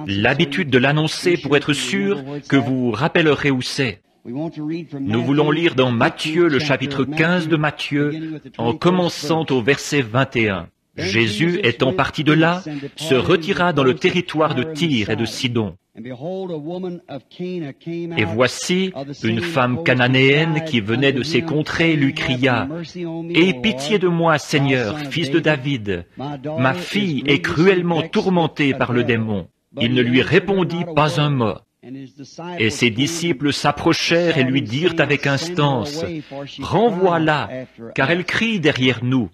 l'habitude de l'annoncer pour être sûr que vous vous rappellerez où c'est. Nous voulons lire dans Matthieu, le chapitre 15 de Matthieu, en commençant au verset 21. Jésus, étant parti de là, se retira dans le territoire de Tyr et de Sidon. Et voici, une femme cananéenne qui venait de ces contrées lui cria, « Aie pitié de moi, Seigneur, fils de David. Ma fille est cruellement tourmentée par le démon. » Il ne lui répondit pas un mot. Et ses disciples s'approchèrent et lui dirent avec instance, « Renvoie-la, car elle crie derrière nous. »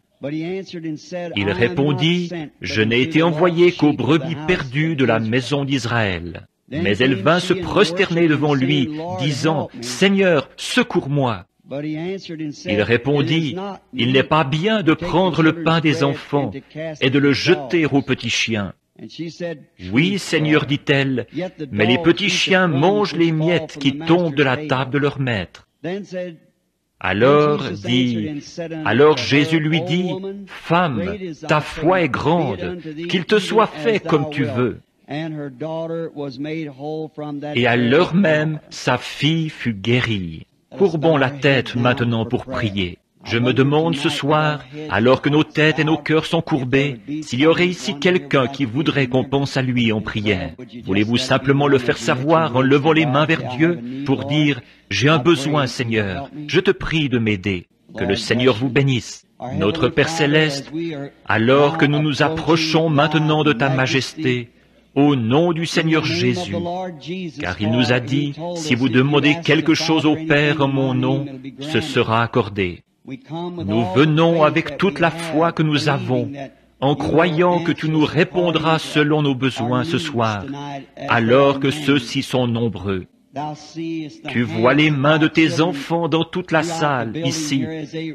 Il répondit, « Je n'ai été envoyé qu'aux brebis perdues de la maison d'Israël. » Mais elle vint se prosterner devant lui, disant, « Seigneur, secours-moi. » Il répondit, « Il n'est pas bien de prendre le pain des enfants et de le jeter aux petits chiens. » « Oui, Seigneur, dit-elle, mais les petits chiens mangent les miettes qui tombent de la table de leur maître. » Alors Jésus lui dit, « Femme, ta foi est grande, qu'il te soit fait comme tu veux. » Et à l'heure même, sa fille fut guérie. Courbons la tête maintenant pour prier. Je me demande ce soir, alors que nos têtes et nos cœurs sont courbés, s'il y aurait ici quelqu'un qui voudrait qu'on pense à lui en prière. Voulez-vous simplement le faire savoir en levant les mains vers Dieu pour dire, « J'ai un besoin, Seigneur, je te prie de m'aider. » Que le Seigneur vous bénisse. Notre Père Céleste, alors que nous nous approchons maintenant de ta majesté, au nom du Seigneur Jésus, car il nous a dit, « Si vous demandez quelque chose au Père en mon nom, ce sera accordé. » Nous venons avec toute la foi que nous avons, en croyant que tu nous répondras selon nos besoins ce soir, alors que ceux-ci sont nombreux. Tu vois les mains de tes enfants dans toute la salle, ici,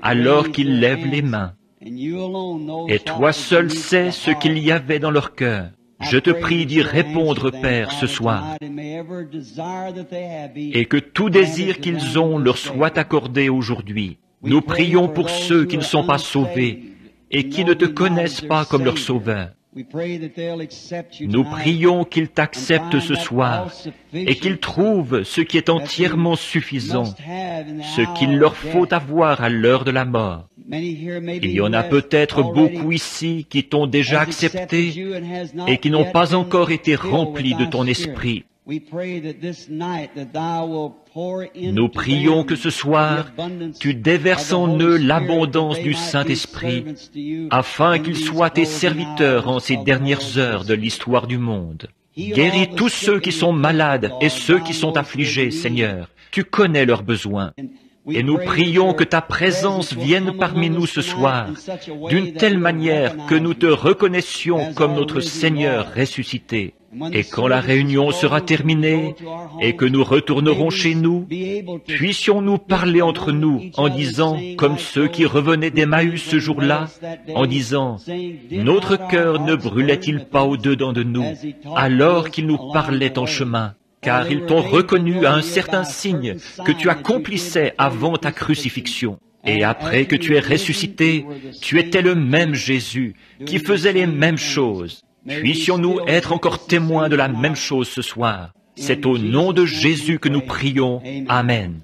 alors qu'ils lèvent les mains. Et toi seul sais ce qu'il y avait dans leur cœur. Je te prie d'y répondre, Père, ce soir, et que tout désir qu'ils ont leur soit accordé aujourd'hui. Nous prions pour ceux qui ne sont pas sauvés et qui ne te connaissent pas comme leur Sauveur. Nous prions qu'ils t'acceptent ce soir et qu'ils trouvent ce qui est entièrement suffisant, ce qu'il leur faut avoir à l'heure de la mort. Il y en a peut-être beaucoup ici qui t'ont déjà accepté et qui n'ont pas encore été remplis de ton esprit. Nous prions que ce soir, tu déverses en eux l'abondance du Saint-Esprit, afin qu'ils soient tes serviteurs en ces dernières heures de l'histoire du monde. Guéris tous ceux qui sont malades et ceux qui sont affligés, Seigneur. Tu connais leurs besoins. Et nous prions que ta présence vienne parmi nous ce soir, d'une telle manière que nous te reconnaissions comme notre Seigneur ressuscité. Et quand la réunion sera terminée et que nous retournerons chez nous, puissions-nous parler entre nous en disant, comme ceux qui revenaient d'Emmaüs ce jour-là, en disant, « Notre cœur ne brûlait-il pas au-dedans de nous, alors qu'il nous parlait en chemin ?» Car ils t'ont reconnu à un certain signe que tu accomplissais avant ta crucifixion. Et après que tu es ressuscité, tu étais le même Jésus, qui faisait les mêmes choses. Puissions-nous être encore témoins de la même chose ce soir. C'est au nom de Jésus que nous prions. Amen.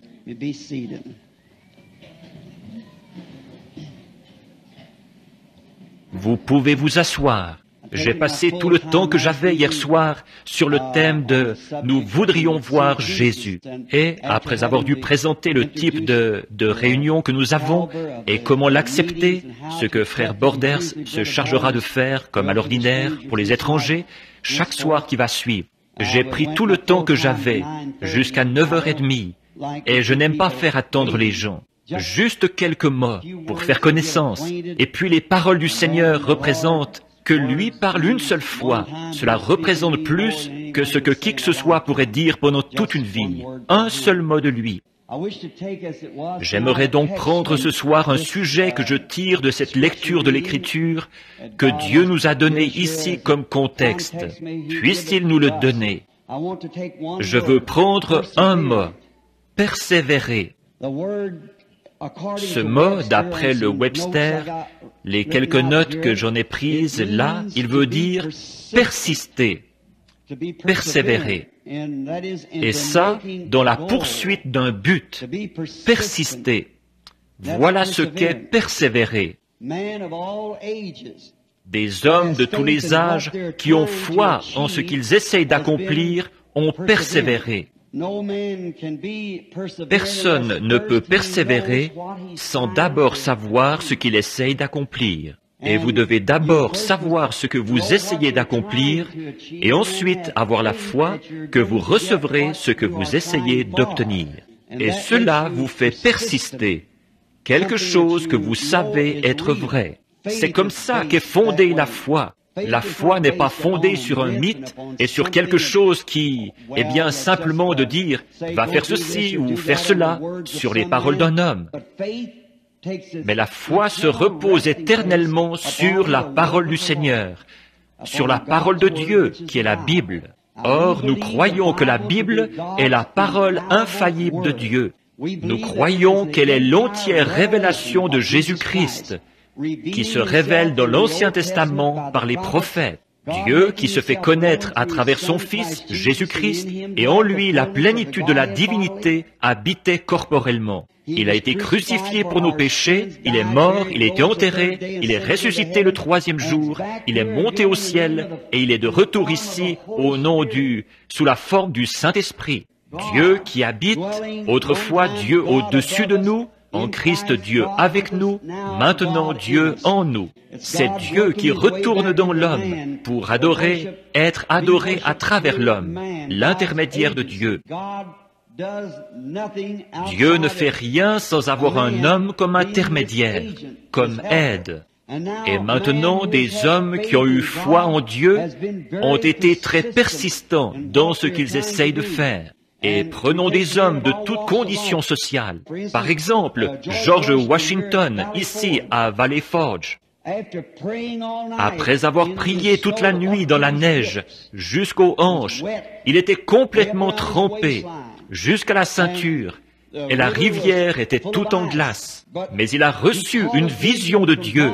Vous pouvez vous asseoir. J'ai passé tout le temps que j'avais hier soir sur le thème de « Nous voudrions voir Jésus ». Et après avoir dû présenter le type de réunion que nous avons et comment l'accepter, ce que frère Borders se chargera de faire, comme à l'ordinaire, pour les étrangers, chaque soir qui va suivre. J'ai pris tout le temps que j'avais, jusqu'à 9h30, et je n'aime pas faire attendre les gens. Juste quelques mots pour faire connaissance. Et puis les paroles du Seigneur représentent que lui parle une seule fois. Cela représente plus que ce que qui que ce soit pourrait dire pendant toute une vie. Un seul mot de lui. J'aimerais donc prendre ce soir un sujet que je tire de cette lecture de l'Écriture que Dieu nous a donné ici comme contexte. Puisse-t-il nous le donner? Je veux prendre un mot. Persévérer. Ce mot, d'après le Webster, les quelques notes que j'en ai prises là, il veut dire persister. persévérer. Et ça, dans la poursuite d'un but, persister. Voilà ce qu'est persévérer. Des hommes de tous les âges qui ont foi en ce qu'ils essayent d'accomplir ont persévéré. Personne ne peut persévérer sans d'abord savoir ce qu'il essaye d'accomplir. Et vous devez d'abord savoir ce que vous essayez d'accomplir et ensuite avoir la foi que vous recevrez ce que vous essayez d'obtenir. Et cela vous fait persister. Quelque chose que vous savez être vrai. C'est comme ça qu'est fondée la foi. La foi n'est pas fondée sur un mythe et sur quelque chose qui est bien simplement de dire « va faire ceci ou faire cela » sur les paroles d'un homme. Mais la foi se repose éternellement sur la parole du Seigneur, sur la parole de Dieu qui est la Bible. Or, nous croyons que la Bible est la parole infaillible de Dieu. Nous croyons qu'elle est l'entière révélation de Jésus-Christ, qui se révèle dans l'Ancien Testament par les prophètes. Dieu qui se fait connaître à travers son Fils, Jésus-Christ, et en lui la plénitude de la divinité habitait corporellement. Il a été crucifié pour nos péchés, il est mort, il a été enterré, il est ressuscité le troisième jour, il est monté au ciel, et il est de retour ici sous la forme du Saint-Esprit. Dieu qui habite, autrefois Dieu au-dessus de nous, en Christ Dieu avec nous, maintenant Dieu en nous. C'est Dieu qui retourne dans l'homme pour être adoré à travers l'homme, l'intermédiaire de Dieu. Dieu ne fait rien sans avoir un homme comme intermédiaire, comme aide. Et maintenant, des hommes qui ont eu foi en Dieu ont été très persistants dans ce qu'ils essayent de faire. Et prenons des hommes de toutes conditions sociales. Par exemple, George Washington, ici à Valley Forge. Après avoir prié toute la nuit dans la neige, jusqu'aux hanches, il était complètement trempé, jusqu'à la ceinture, et la rivière était toute en glace. Mais il a reçu une vision de Dieu.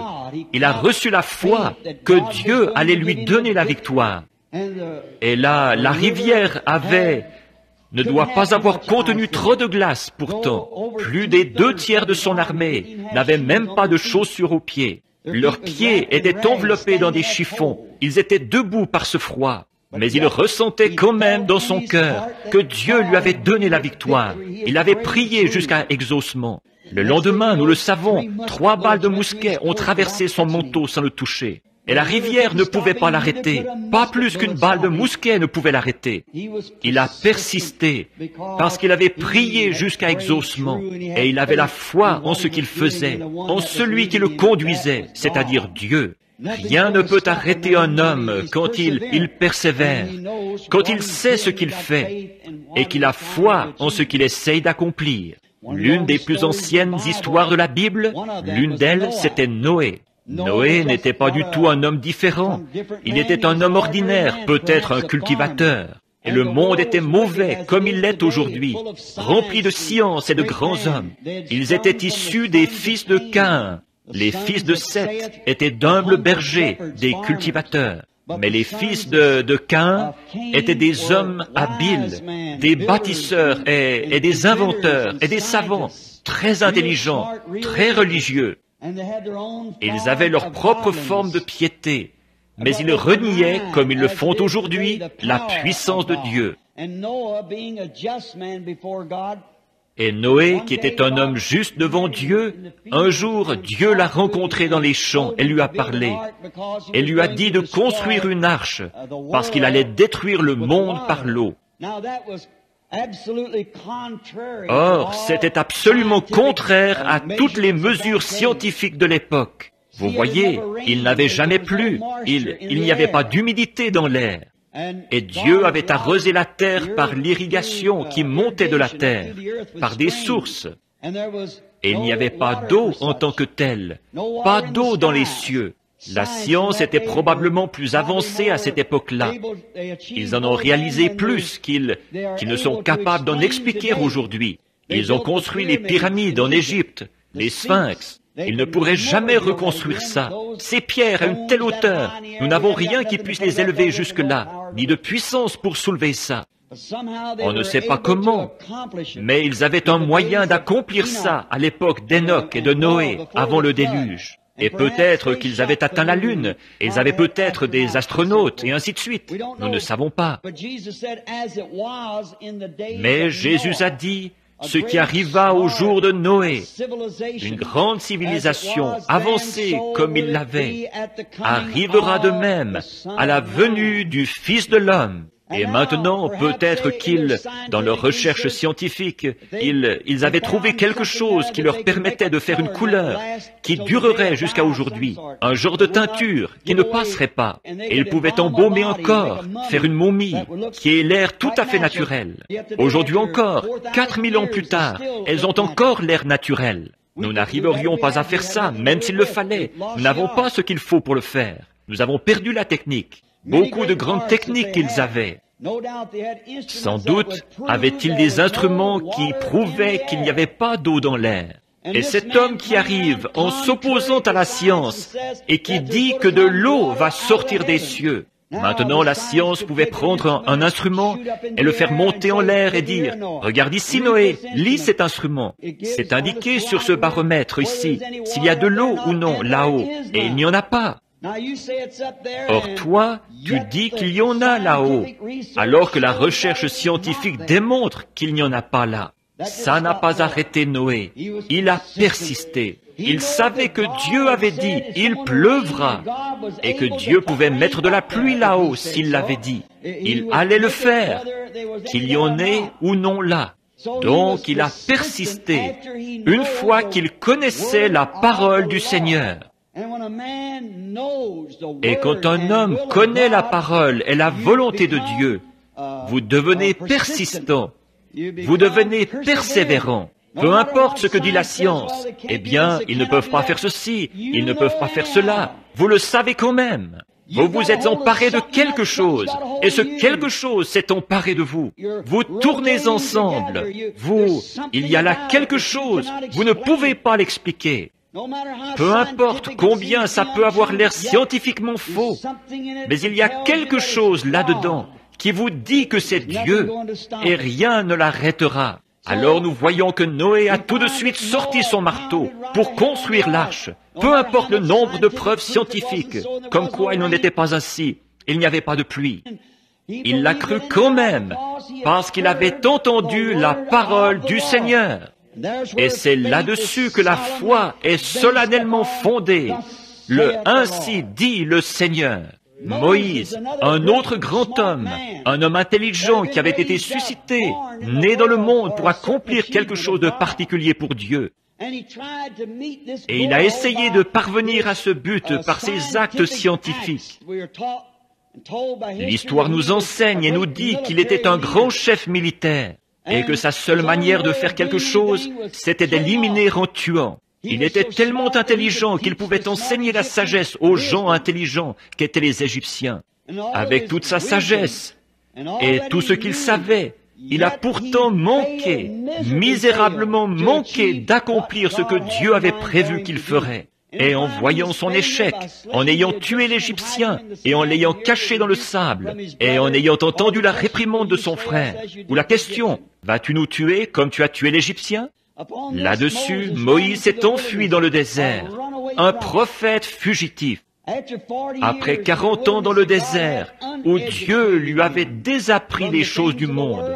Il a reçu la foi que Dieu allait lui donner la victoire. Et là, la rivière ne doit pas avoir contenu trop de glace, pourtant. Plus des 2/3 de son armée n'avaient même pas de chaussures aux pieds. Leurs pieds étaient enveloppés dans des chiffons. Ils étaient debout par ce froid. Mais il ressentait quand même dans son cœur que Dieu lui avait donné la victoire. Il avait prié jusqu'à exaucement. Le lendemain, nous le savons, 3 balles de mousquet ont traversé son manteau sans le toucher. Et la rivière ne pouvait pas l'arrêter. Pas plus qu'une balle de mousquet ne pouvait l'arrêter. Il a persisté parce qu'il avait prié jusqu'à exaucement. Et il avait la foi en ce qu'il faisait, en celui qui le conduisait, c'est-à-dire Dieu. Rien ne peut arrêter un homme quand il persévère, quand il sait ce qu'il fait et qu'il a foi en ce qu'il essaye d'accomplir. L'une des plus anciennes histoires de la Bible, l'une d'elles, c'était Noé. Noé n'était pas du tout un homme différent. Il était un homme ordinaire, peut-être un cultivateur. Et le monde était mauvais, comme il l'est aujourd'hui, rempli de science et de grands hommes. Ils étaient issus des fils de Caïn. Les fils de Seth étaient d'humbles bergers, des cultivateurs. Mais les fils de Caïn étaient des hommes habiles, des bâtisseurs et des inventeurs et des savants, très intelligents, très religieux. Ils avaient leur propre forme de piété, mais ils reniaient, comme ils le font aujourd'hui, la puissance de Dieu. Et Noé, qui était un homme juste devant Dieu, un jour, Dieu l'a rencontré dans les champs et lui a parlé. Et lui a dit de construire une arche, parce qu'il allait détruire le monde par l'eau. Or, c'était absolument contraire à toutes les mesures scientifiques de l'époque. Vous voyez, il n'avait jamais plu, il n'y avait pas d'humidité dans l'air. Et Dieu avait arrosé la terre par l'irrigation qui montait de la terre, par des sources. Et il n'y avait pas d'eau en tant que telle, pas d'eau dans les cieux. La science était probablement plus avancée à cette époque-là. Ils en ont réalisé plus qu'ils ne sont capables d'en expliquer aujourd'hui. Ils ont construit les pyramides en Égypte, les sphinx. Ils ne pourraient jamais reconstruire ça. Ces pierres à une telle hauteur, nous n'avons rien qui puisse les élever jusque-là, ni de puissance pour soulever ça. On ne sait pas comment, mais ils avaient un moyen d'accomplir ça à l'époque d'Enoch et de Noé, avant le déluge. Et peut-être qu'ils avaient atteint la Lune, et ils avaient peut-être des astronautes, et ainsi de suite. Nous ne savons pas. Mais Jésus a dit, ce qui arriva au jour de Noé, une grande civilisation avancée comme il l'avait, arrivera de même à la venue du Fils de l'homme. Et maintenant, peut-être qu'ils, dans leurs recherches scientifiques, ils avaient trouvé quelque chose qui leur permettait de faire une couleur qui durerait jusqu'à aujourd'hui, un genre de teinture qui ne passerait pas. Et ils pouvaient embaumer un corps, faire une momie, qui ait l'air tout à fait naturel. Aujourd'hui encore, 4000 ans plus tard, elles ont encore l'air naturel. Nous n'arriverions pas à faire ça, même s'il le fallait. Nous n'avons pas ce qu'il faut pour le faire. Nous avons perdu la technique. Beaucoup de grandes techniques qu'ils avaient. Sans doute avaient-ils des instruments qui prouvaient qu'il n'y avait pas d'eau dans l'air. Et cet homme qui arrive en s'opposant à la science et qui dit que de l'eau va sortir des cieux. Maintenant, la science pouvait prendre un instrument et le faire monter en l'air et dire « Regarde ici, Noé, lis cet instrument. C'est indiqué sur ce baromètre ici, s'il y a de l'eau ou non là-haut, et il n'y en a pas. » Or toi, tu dis qu'il y en a là-haut, alors que la recherche scientifique démontre qu'il n'y en a pas là. Ça n'a pas arrêté Noé. Il a persisté. Il savait que Dieu avait dit, il pleuvra, et que Dieu pouvait mettre de la pluie là-haut s'il l'avait dit. Il allait le faire, qu'il y en ait ou non là. Donc il a persisté, une fois qu'il connaissait la parole du Seigneur. Et quand un homme connaît la parole et la volonté de Dieu, vous devenez persistant, vous devenez persévérant. Peu importe ce que dit la science, eh bien, ils ne peuvent pas faire ceci, ils ne peuvent pas faire cela. Vous le savez quand même. Vous vous êtes emparé de quelque chose, et ce quelque chose s'est emparé de vous. Vous tournez ensemble. Il y a là quelque chose, vous ne pouvez pas l'expliquer. Peu importe combien ça peut avoir l'air scientifiquement faux, mais il y a quelque chose là-dedans qui vous dit que c'est Dieu, et rien ne l'arrêtera. Alors nous voyons que Noé a tout de suite sorti son marteau pour construire l'arche. Peu importe le nombre de preuves scientifiques, comme quoi il n'en était pas ainsi, il n'y avait pas de pluie. Il l'a cru quand même, parce qu'il avait entendu la parole du Seigneur. Et c'est là-dessus que la foi est solennellement fondée. Le « Ainsi dit le Seigneur ». Moïse, un autre grand homme, un homme intelligent qui avait été suscité, né dans le monde pour accomplir quelque chose de particulier pour Dieu. Et il a essayé de parvenir à ce but par ses actes scientifiques. L'histoire nous enseigne et nous dit qu'il était un grand chef militaire et que sa seule manière de faire quelque chose, c'était d'éliminer en tuant. Il était tellement intelligent qu'il pouvait enseigner la sagesse aux gens intelligents qu'étaient les Égyptiens. Avec toute sa sagesse et tout ce qu'il savait, il a pourtant manqué, misérablement manqué d'accomplir ce que Dieu avait prévu qu'il ferait. Et en voyant son échec, en ayant tué l'Égyptien, et en l'ayant caché dans le sable, et en ayant entendu la réprimande de son frère, ou la question, vas-tu nous tuer comme tu as tué l'Égyptien? Là-dessus, Moïse s'est enfui dans le désert, un prophète fugitif. Après 40 ans dans le désert, où Dieu lui avait désappris les choses du monde,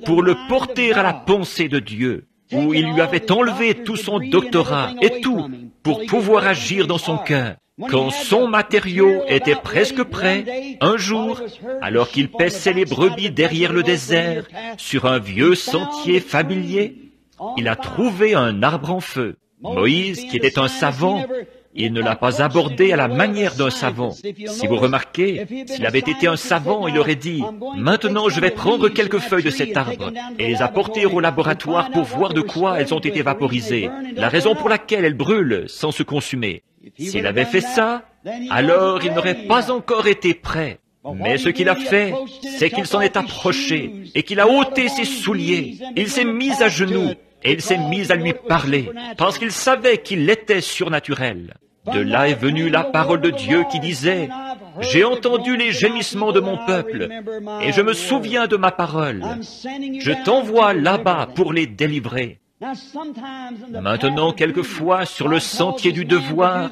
pour le porter à la pensée de Dieu, où il lui avait enlevé tout son doctorat et tout, pour pouvoir agir dans son cœur. Quand son matériau était presque prêt, un jour, alors qu'il paissait les brebis derrière le désert, sur un vieux sentier familier, il a trouvé un arbre en feu. Moïse, qui était un savant, il ne l'a pas abordé à la manière d'un savant. Si vous remarquez, s'il avait été un savant, il aurait dit, « Maintenant, je vais prendre quelques feuilles de cet arbre et les apporter au laboratoire pour voir de quoi elles ont été vaporisées, la raison pour laquelle elles brûlent sans se consumer. » S'il avait fait ça, alors il n'aurait pas encore été prêt. Mais ce qu'il a fait, c'est qu'il s'en est approché et qu'il a ôté ses souliers. Il s'est mis à genoux et il s'est mis à lui parler, parce qu'il savait qu'il était surnaturel. De là est venue la parole de Dieu qui disait, « J'ai entendu les gémissements de mon peuple, et je me souviens de ma parole. Je t'envoie là-bas pour les délivrer. » Maintenant, quelquefois, sur le sentier du devoir,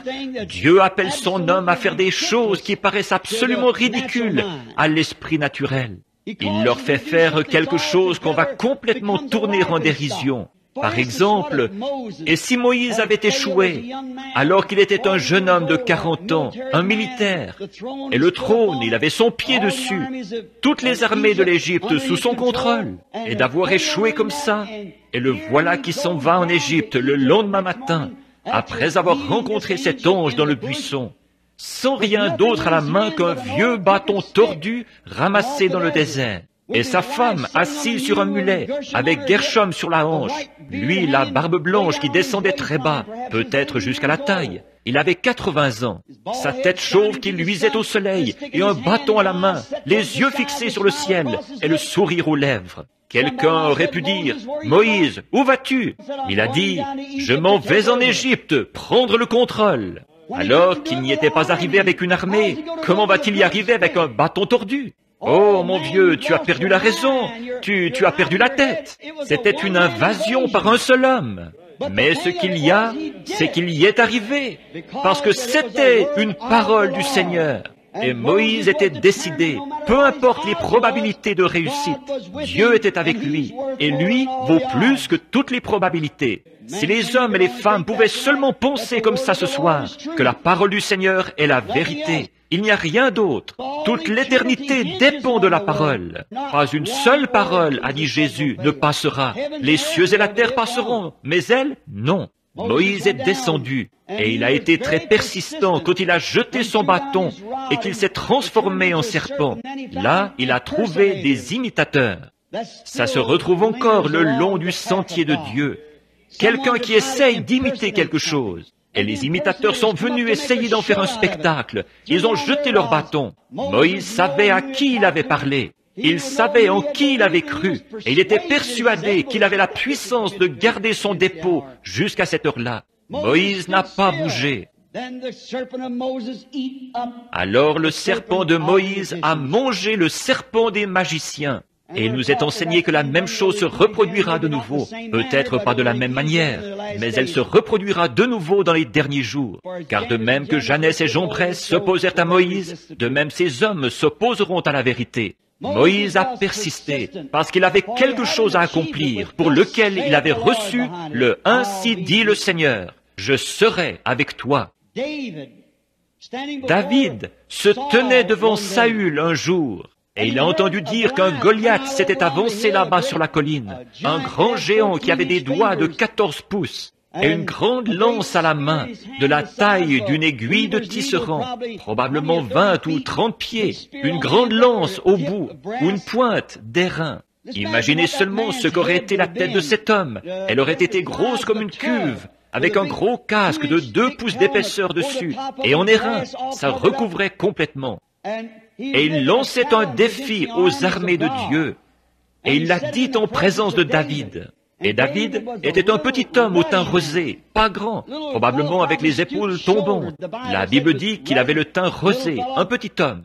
Dieu appelle son homme à faire des choses qui paraissent absolument ridicules à l'esprit naturel. Il leur fait faire quelque chose qu'on va complètement tourner en dérision. Par exemple, et si Moïse avait échoué, alors qu'il était un jeune homme de 40 ans, un militaire, et le trône, il avait son pied dessus, toutes les armées de l'Égypte sous son contrôle, et d'avoir échoué comme ça, et le voilà qui s'en va en Égypte le lendemain matin, après avoir rencontré cet ange dans le buisson, sans rien d'autre à la main qu'un vieux bâton tordu ramassé dans le désert. Et sa femme assise sur un mulet, avec Gershom sur la hanche, lui la barbe blanche qui descendait très bas, peut-être jusqu'à la taille. Il avait 80 ans, sa tête chauve qui luisait au soleil, et un bâton à la main, les yeux fixés sur le ciel, et le sourire aux lèvres. Quelqu'un aurait pu dire, « Moïse, où vas-tu » Il a dit, « Je m'en vais en Égypte, prendre le contrôle. » Alors qu'il n'y était pas arrivé avec une armée, comment va-t-il y arriver avec un bâton tordu ? Oh, mon vieux, tu as perdu la raison, tu as perdu la tête. C'était une invasion par un seul homme. Mais ce qu'il y a, c'est qu'il y est arrivé, parce que c'était une parole du Seigneur. Et Moïse était décidé, peu importe les probabilités de réussite, Dieu était avec lui, et lui vaut plus que toutes les probabilités. Si les hommes et les femmes pouvaient seulement penser comme ça ce soir, que la parole du Seigneur est la vérité, il n'y a rien d'autre. Toute l'éternité dépend de la parole. Pas une seule parole, a dit Jésus, ne passera. Les cieux et la terre passeront, mais elle, non. Moïse est descendu, et il a été très persistant quand il a jeté son bâton et qu'il s'est transformé en serpent. Là, il a trouvé des imitateurs. Ça se retrouve encore le long du sentier de Dieu. Quelqu'un qui essaye d'imiter quelque chose. Et les imitateurs sont venus essayer d'en faire un spectacle. Ils ont jeté leur bâton. Moïse savait à qui il avait parlé. Il savait en qui il avait cru. Et il était persuadé qu'il avait la puissance de garder son dépôt jusqu'à cette heure-là. Moïse n'a pas bougé. Alors le serpent de Moïse a mangé le serpent des magiciens. Et il nous est enseigné que la même chose se reproduira de nouveau, peut-être pas de la même manière, mais elle se reproduira de nouveau dans les derniers jours. Car de même que Jannes et Jambres s'opposèrent à Moïse, de même ces hommes s'opposeront à la vérité. Moïse a persisté, parce qu'il avait quelque chose à accomplir, pour lequel il avait reçu le « Ainsi dit le Seigneur, je serai avec toi ». David se tenait devant Saül un jour, et il a entendu dire qu'un Goliath s'était avancé là-bas sur la colline, un grand géant qui avait des doigts de 14 pouces, et une grande lance à la main, de la taille d'une aiguille de tisserand, probablement 20 ou 30 pieds, une grande lance au bout, ou une pointe d'airain. Imaginez seulement ce qu'aurait été la tête de cet homme. Elle aurait été grosse comme une cuve, avec un gros casque de 2 pouces d'épaisseur dessus, et en airain, ça recouvrait complètement. Et il lançait un défi aux armées de Dieu. Et il l'a dit en présence de David. Et David était un petit homme au teint rosé, pas grand, probablement avec les épaules tombantes. La Bible dit qu'il avait le teint rosé, un petit homme.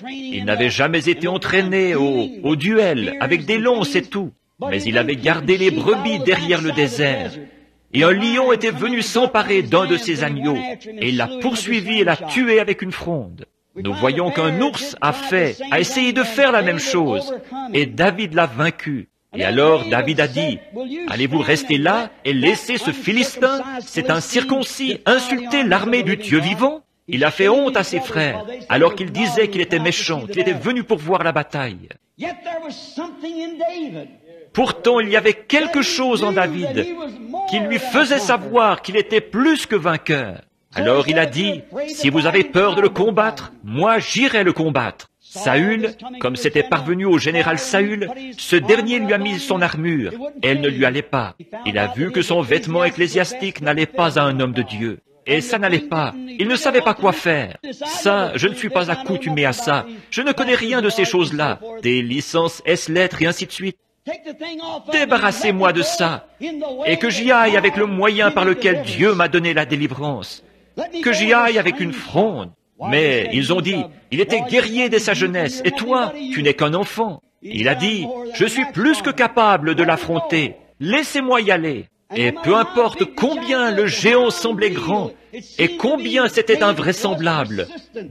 Il n'avait jamais été entraîné au duel, avec des lances et tout. Mais il avait gardé les brebis derrière le désert. Et un lion était venu s'emparer d'un de ses agneaux, et il l'a poursuivi et l'a tué avec une fronde. Nous voyons qu'un ours a essayé de faire la même chose, et David l'a vaincu. Et alors David a dit, « Allez-vous rester là et laisser ce Philistin, cet incirconcis, insulter l'armée du Dieu vivant ?» Il a fait honte à ses frères, alors qu'il disait qu'il était méchant, qu'il était venu pour voir la bataille. Pourtant, il y avait quelque chose en David qui lui faisait savoir qu'il était plus que vainqueur. Alors il a dit, « Si vous avez peur de le combattre, moi j'irai le combattre. » Saül, comme c'était parvenu au général Saül, ce dernier lui a mis son armure, et elle ne lui allait pas. Il a vu que son vêtement ecclésiastique n'allait pas à un homme de Dieu. Et ça n'allait pas. Il ne savait pas quoi faire. Ça, je ne suis pas accoutumé à ça. Je ne connais rien de ces choses-là. Des licences S-lettres et ainsi de suite. Débarrassez-moi de ça, et que j'y aille avec le moyen par lequel Dieu m'a donné la délivrance, que j'y aille avec une fronde. Mais ils ont dit, il était guerrier dès sa jeunesse, et toi, tu n'es qu'un enfant. Il a dit, je suis plus que capable de l'affronter, laissez-moi y aller. Et peu importe combien le géant semblait grand, et combien c'était invraisemblable,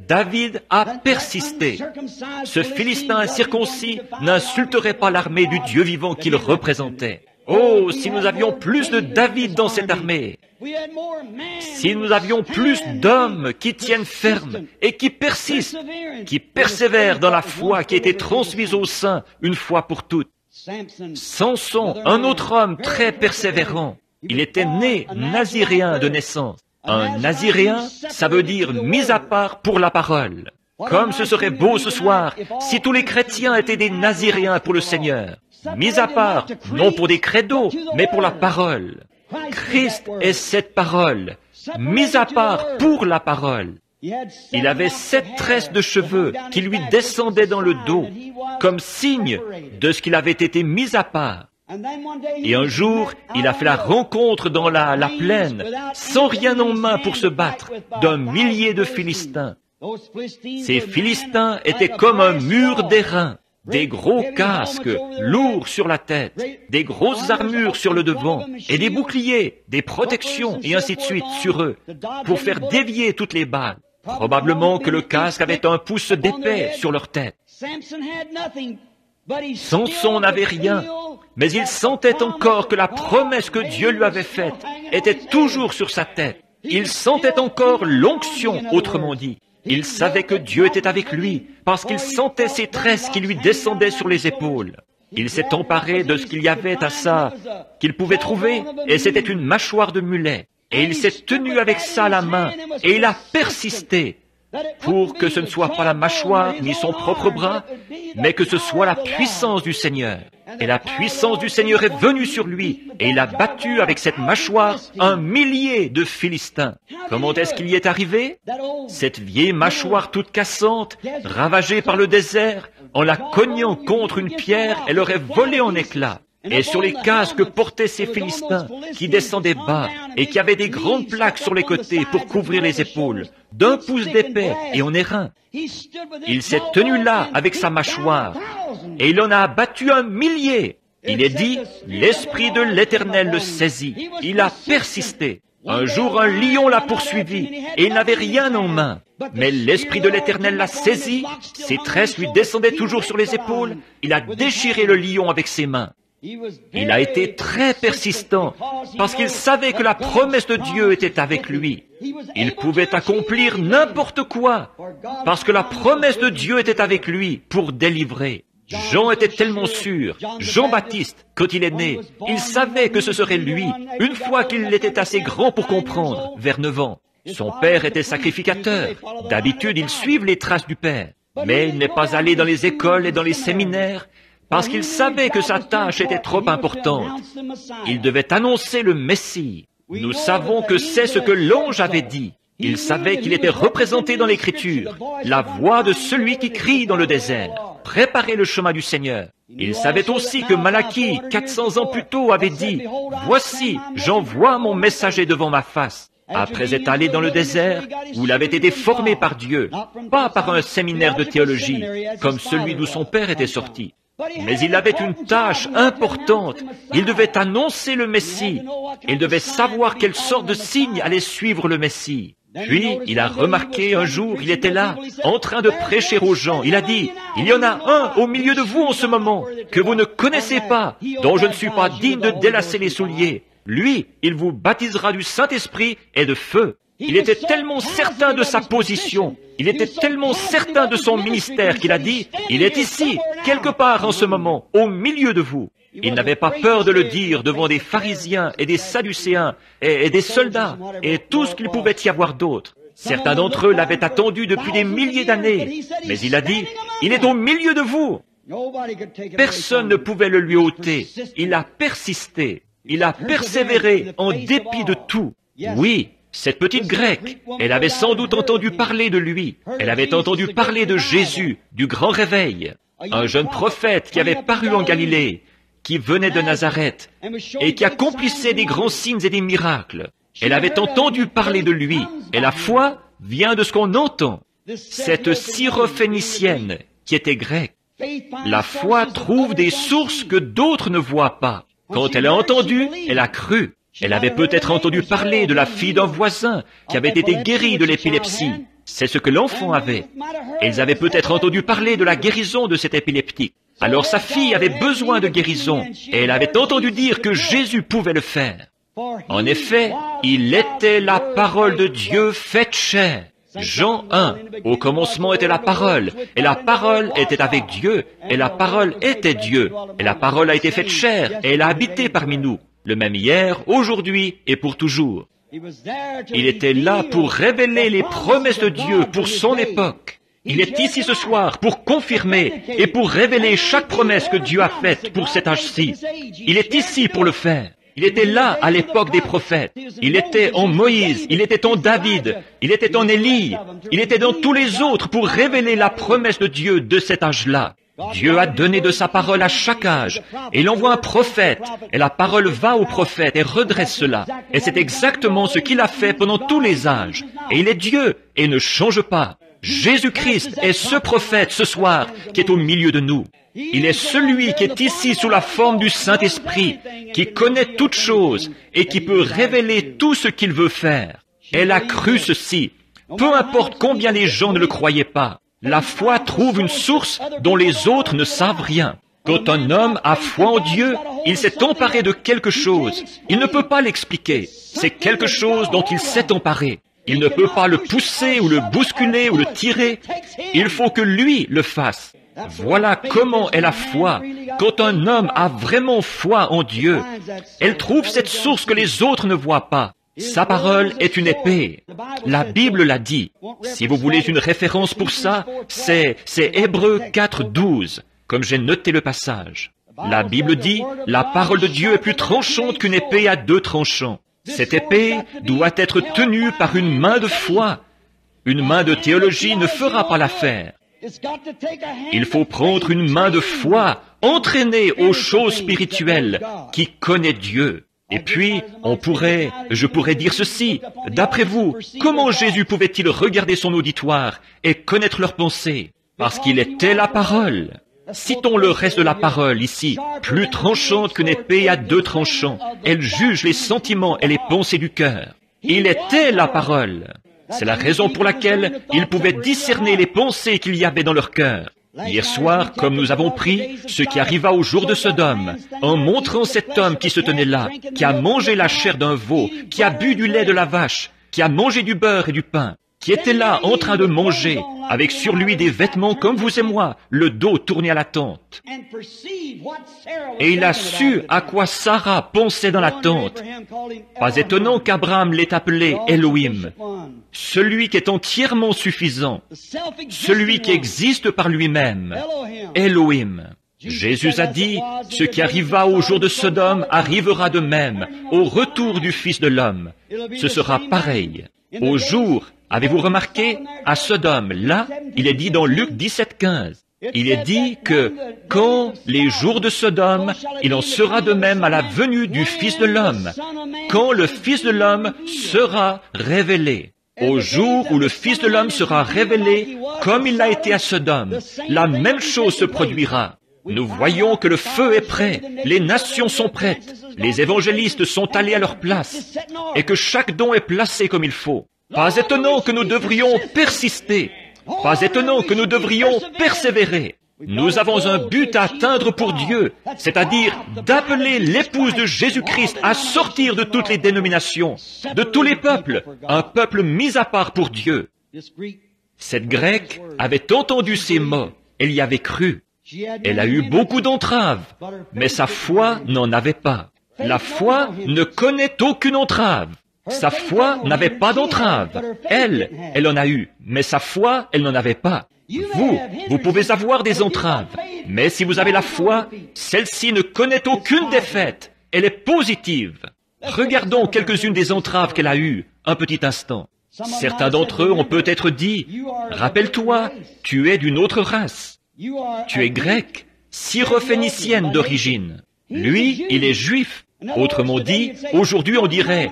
David a persisté. Ce Philistin incirconcis n'insulterait pas l'armée du Dieu vivant qu'il représentait. Oh, si nous avions plus de David dans cette armée, si nous avions plus d'hommes qui tiennent ferme et qui persistent, qui persévèrent dans la foi qui a été transmise au sein une fois pour toutes. Samson, un autre homme très persévérant, il était né naziréen de naissance. Un naziréen, ça veut dire mis à part pour la parole. Comme ce serait beau ce soir si tous les chrétiens étaient des naziréens pour le Seigneur. Mis à part, non pour des credos, mais pour la parole. Christ est cette parole, mis à part pour la parole. Il avait 7 tresses de cheveux qui lui descendaient dans le dos, comme signe de ce qu'il avait été mis à part. Et un jour, il a fait la rencontre dans la plaine, sans rien en main pour se battre, d'un millier de Philistins. Ces Philistins étaient comme un mur d'airain, des gros casques lourds sur la tête, des grosses armures sur le devant, et des boucliers, des protections, et ainsi de suite sur eux, pour faire dévier toutes les balles. Probablement que le casque avait un pouce d'épais sur leur tête. Samson n'avait rien, mais il sentait encore que la promesse que Dieu lui avait faite était toujours sur sa tête. Il sentait encore l'onction, autrement dit. Il savait que Dieu était avec lui, parce qu'il sentait ses tresses qui lui descendaient sur les épaules. Il s'est emparé de ce qu'il y avait à ça, qu'il pouvait trouver, et c'était une mâchoire de mulet. Et il s'est tenu avec ça à la main, et il a persisté, pour que ce ne soit pas la mâchoire ni son propre bras, mais que ce soit la puissance du Seigneur. Et la puissance du Seigneur est venue sur lui, et il a battu avec cette mâchoire un millier de Philistins. Comment est-ce qu'il y est arrivé? Cette vieille mâchoire toute cassante, ravagée par le désert, en la cognant contre une pierre, elle aurait volé en éclats. Et sur les casques que portaient ces Philistins, qui descendaient bas, et qui avaient des grandes plaques sur les côtés pour couvrir les épaules, d'1 pouce d'épais et en airain. Il s'est tenu là avec sa mâchoire, et il en a abattu un millier. Il est dit, l'Esprit de l'Éternel le saisit. Il a persisté. Un jour, un lion l'a poursuivi, et il n'avait rien en main. Mais l'Esprit de l'Éternel l'a saisi, ses tresses lui descendaient toujours sur les épaules, il a déchiré le lion avec ses mains. Il a été très persistant parce qu'il savait que la promesse de Dieu était avec lui. Il pouvait accomplir n'importe quoi parce que la promesse de Dieu était avec lui pour délivrer. Jean était tellement sûr, Jean-Baptiste, quand il est né, il savait que ce serait lui, une fois qu'il était assez grand pour comprendre, vers 9 ans. Son père était sacrificateur. D'habitude, ils suivent les traces du père. Mais il n'est pas allé dans les écoles et dans les séminaires parce qu'il savait que sa tâche était trop importante. Il devait annoncer le Messie. Nous savons que c'est ce que l'ange avait dit. Il savait qu'il était représenté dans l'Écriture, la voix de celui qui crie dans le désert. Préparez le chemin du Seigneur. Il savait aussi que Malachie, 400 ans plus tôt, avait dit, « Voici, j'envoie mon messager devant ma face. » Après être allé dans le désert, où il avait été formé par Dieu, pas par un séminaire de théologie, comme celui d'où son père était sorti. Mais il avait une tâche importante. Il devait annoncer le Messie. Il devait savoir quelle sorte de signe allait suivre le Messie. Puis, il a remarqué un jour, il était là, en train de prêcher aux gens. Il a dit, « Il y en a un au milieu de vous en ce moment, que vous ne connaissez pas, dont je ne suis pas digne de délacer les souliers. Lui, il vous baptisera du Saint-Esprit et de feu. » Il était tellement certain de sa position, il était tellement certain de son ministère qu'il a dit, « Il est ici, quelque part en ce moment, au milieu de vous. » Il n'avait pas peur de le dire devant des pharisiens et des sadducéens et des soldats et tout ce qu'il pouvait y avoir d'autre. Certains d'entre eux l'avaient attendu depuis des milliers d'années, mais il a dit, « Il est au milieu de vous. » Personne ne pouvait le lui ôter. Il a persisté, il a persévéré en dépit de tout. Oui. Cette petite grecque, elle avait sans doute entendu parler de lui. Elle avait entendu parler de Jésus, du grand réveil. Un jeune prophète qui avait paru en Galilée, qui venait de Nazareth et qui accomplissait des grands signes et des miracles. Elle avait entendu parler de lui, et la foi vient de ce qu'on entend. Cette syrophénicienne qui était grecque, la foi trouve des sources que d'autres ne voient pas. Quand elle a entendu, elle a cru. Elle avait peut-être entendu parler de la fille d'un voisin qui avait été guérie de l'épilepsie. C'est ce que l'enfant avait. Elles avaient peut-être entendu parler de la guérison de cet épileptique. Alors sa fille avait besoin de guérison, et elle avait entendu dire que Jésus pouvait le faire. En effet, il était la parole de Dieu faite chair. Jean 1, au commencement était la parole, et la parole était avec Dieu, et la parole était Dieu, et la parole a été faite chair, et elle a habité parmi nous, le même hier, aujourd'hui et pour toujours. Il était là pour révéler les promesses de Dieu pour son époque. Il est ici ce soir pour confirmer et pour révéler chaque promesse que Dieu a faite pour cet âge-ci. Il est ici pour le faire. Il était là à l'époque des prophètes. Il était en Moïse, il était en David, il était en Élie, il était dans tous les autres pour révéler la promesse de Dieu de cet âge-là. Dieu a donné de sa parole à chaque âge, et il envoie un prophète, et la parole va au prophète et redresse cela. Et c'est exactement ce qu'il a fait pendant tous les âges. Et il est Dieu, et ne change pas. Jésus-Christ est ce prophète ce soir qui est au milieu de nous. Il est celui qui est ici sous la forme du Saint-Esprit, qui connaît toutes choses et qui peut révéler tout ce qu'il veut faire. Elle a cru ceci, peu importe combien les gens ne le croyaient pas. La foi trouve une source dont les autres ne savent rien. Quand un homme a foi en Dieu, il s'est emparé de quelque chose. Il ne peut pas l'expliquer. C'est quelque chose dont il s'est emparé. Il ne peut pas le pousser ou le bousculer ou le tirer. Il faut que lui le fasse. Voilà comment est la foi. Quand un homme a vraiment foi en Dieu, elle trouve cette source que les autres ne voient pas. Sa parole est une épée. La Bible l'a dit. Si vous voulez une référence pour ça, c'est Hébreux 4:12, comme j'ai noté le passage. La Bible dit, la parole de Dieu est plus tranchante qu'une épée à 2 tranchants. Cette épée doit être tenue par une main de foi. Une main de théologie ne fera pas l'affaire. Il faut prendre une main de foi, entraînée aux choses spirituelles, qui connaît Dieu. Et puis, je pourrais dire ceci. D'après vous, comment Jésus pouvait-il regarder son auditoire et connaître leurs pensées? Parce qu'il était la parole. Citons le reste de la parole ici. Plus tranchante qu'une épée à 2 tranchants. Elle juge les sentiments et les pensées du cœur. Il était la parole. C'est la raison pour laquelle il pouvait discerner les pensées qu'il y avait dans leur cœur. Hier soir, comme nous avons pris, ce qui arriva au jour de Sodome, en montrant cet homme qui se tenait là, qui a mangé la chair d'un veau, qui a bu du lait de la vache, qui a mangé du beurre et du pain, qui était là en train de manger, avec sur lui des vêtements comme vous et moi, le dos tourné à la tente. Et il a su à quoi Sarah pensait dans la tente. Pas étonnant qu'Abraham l'ait appelé Elohim, celui qui est entièrement suffisant, celui qui existe par lui-même, Elohim. Jésus a dit, ce qui arriva au jour de Sodome arrivera de même, au retour du Fils de l'homme. Ce sera pareil. Au jour, avez-vous remarqué, à Sodome, là, il est dit dans Luc 17:15, il est dit que quand les jours de Sodome, il en sera de même à la venue du Fils de l'homme, quand le Fils de l'homme sera révélé. Au jour où le Fils de l'homme sera révélé, comme il l'a été à Sodome, la même chose se produira. Nous voyons que le feu est prêt, les nations sont prêtes, les évangélistes sont allés à leur place, et que chaque don est placé comme il faut. Pas étonnant que nous devrions persister, pas étonnant que nous devrions persévérer. Nous avons un but à atteindre pour Dieu, c'est-à-dire d'appeler l'épouse de Jésus-Christ à sortir de toutes les dénominations, de tous les peuples, un peuple mis à part pour Dieu. Cette Grecque avait entendu ces mots, elle y avait cru. Elle a eu beaucoup d'entraves, mais sa foi n'en avait pas. La foi ne connaît aucune entrave. Sa foi n'avait pas d'entrave. Elle en a eu, mais sa foi, elle n'en avait pas. Vous pouvez avoir des entraves, mais si vous avez la foi, celle-ci ne connaît aucune défaite. Elle est positive. Regardons quelques-unes des entraves qu'elle a eues, un petit instant. Certains d'entre eux ont peut-être dit, « Rappelle-toi, tu es d'une autre race. Tu es grecque, syrophénicienne d'origine. » Lui, il est juif. Autrement dit, aujourd'hui on dirait,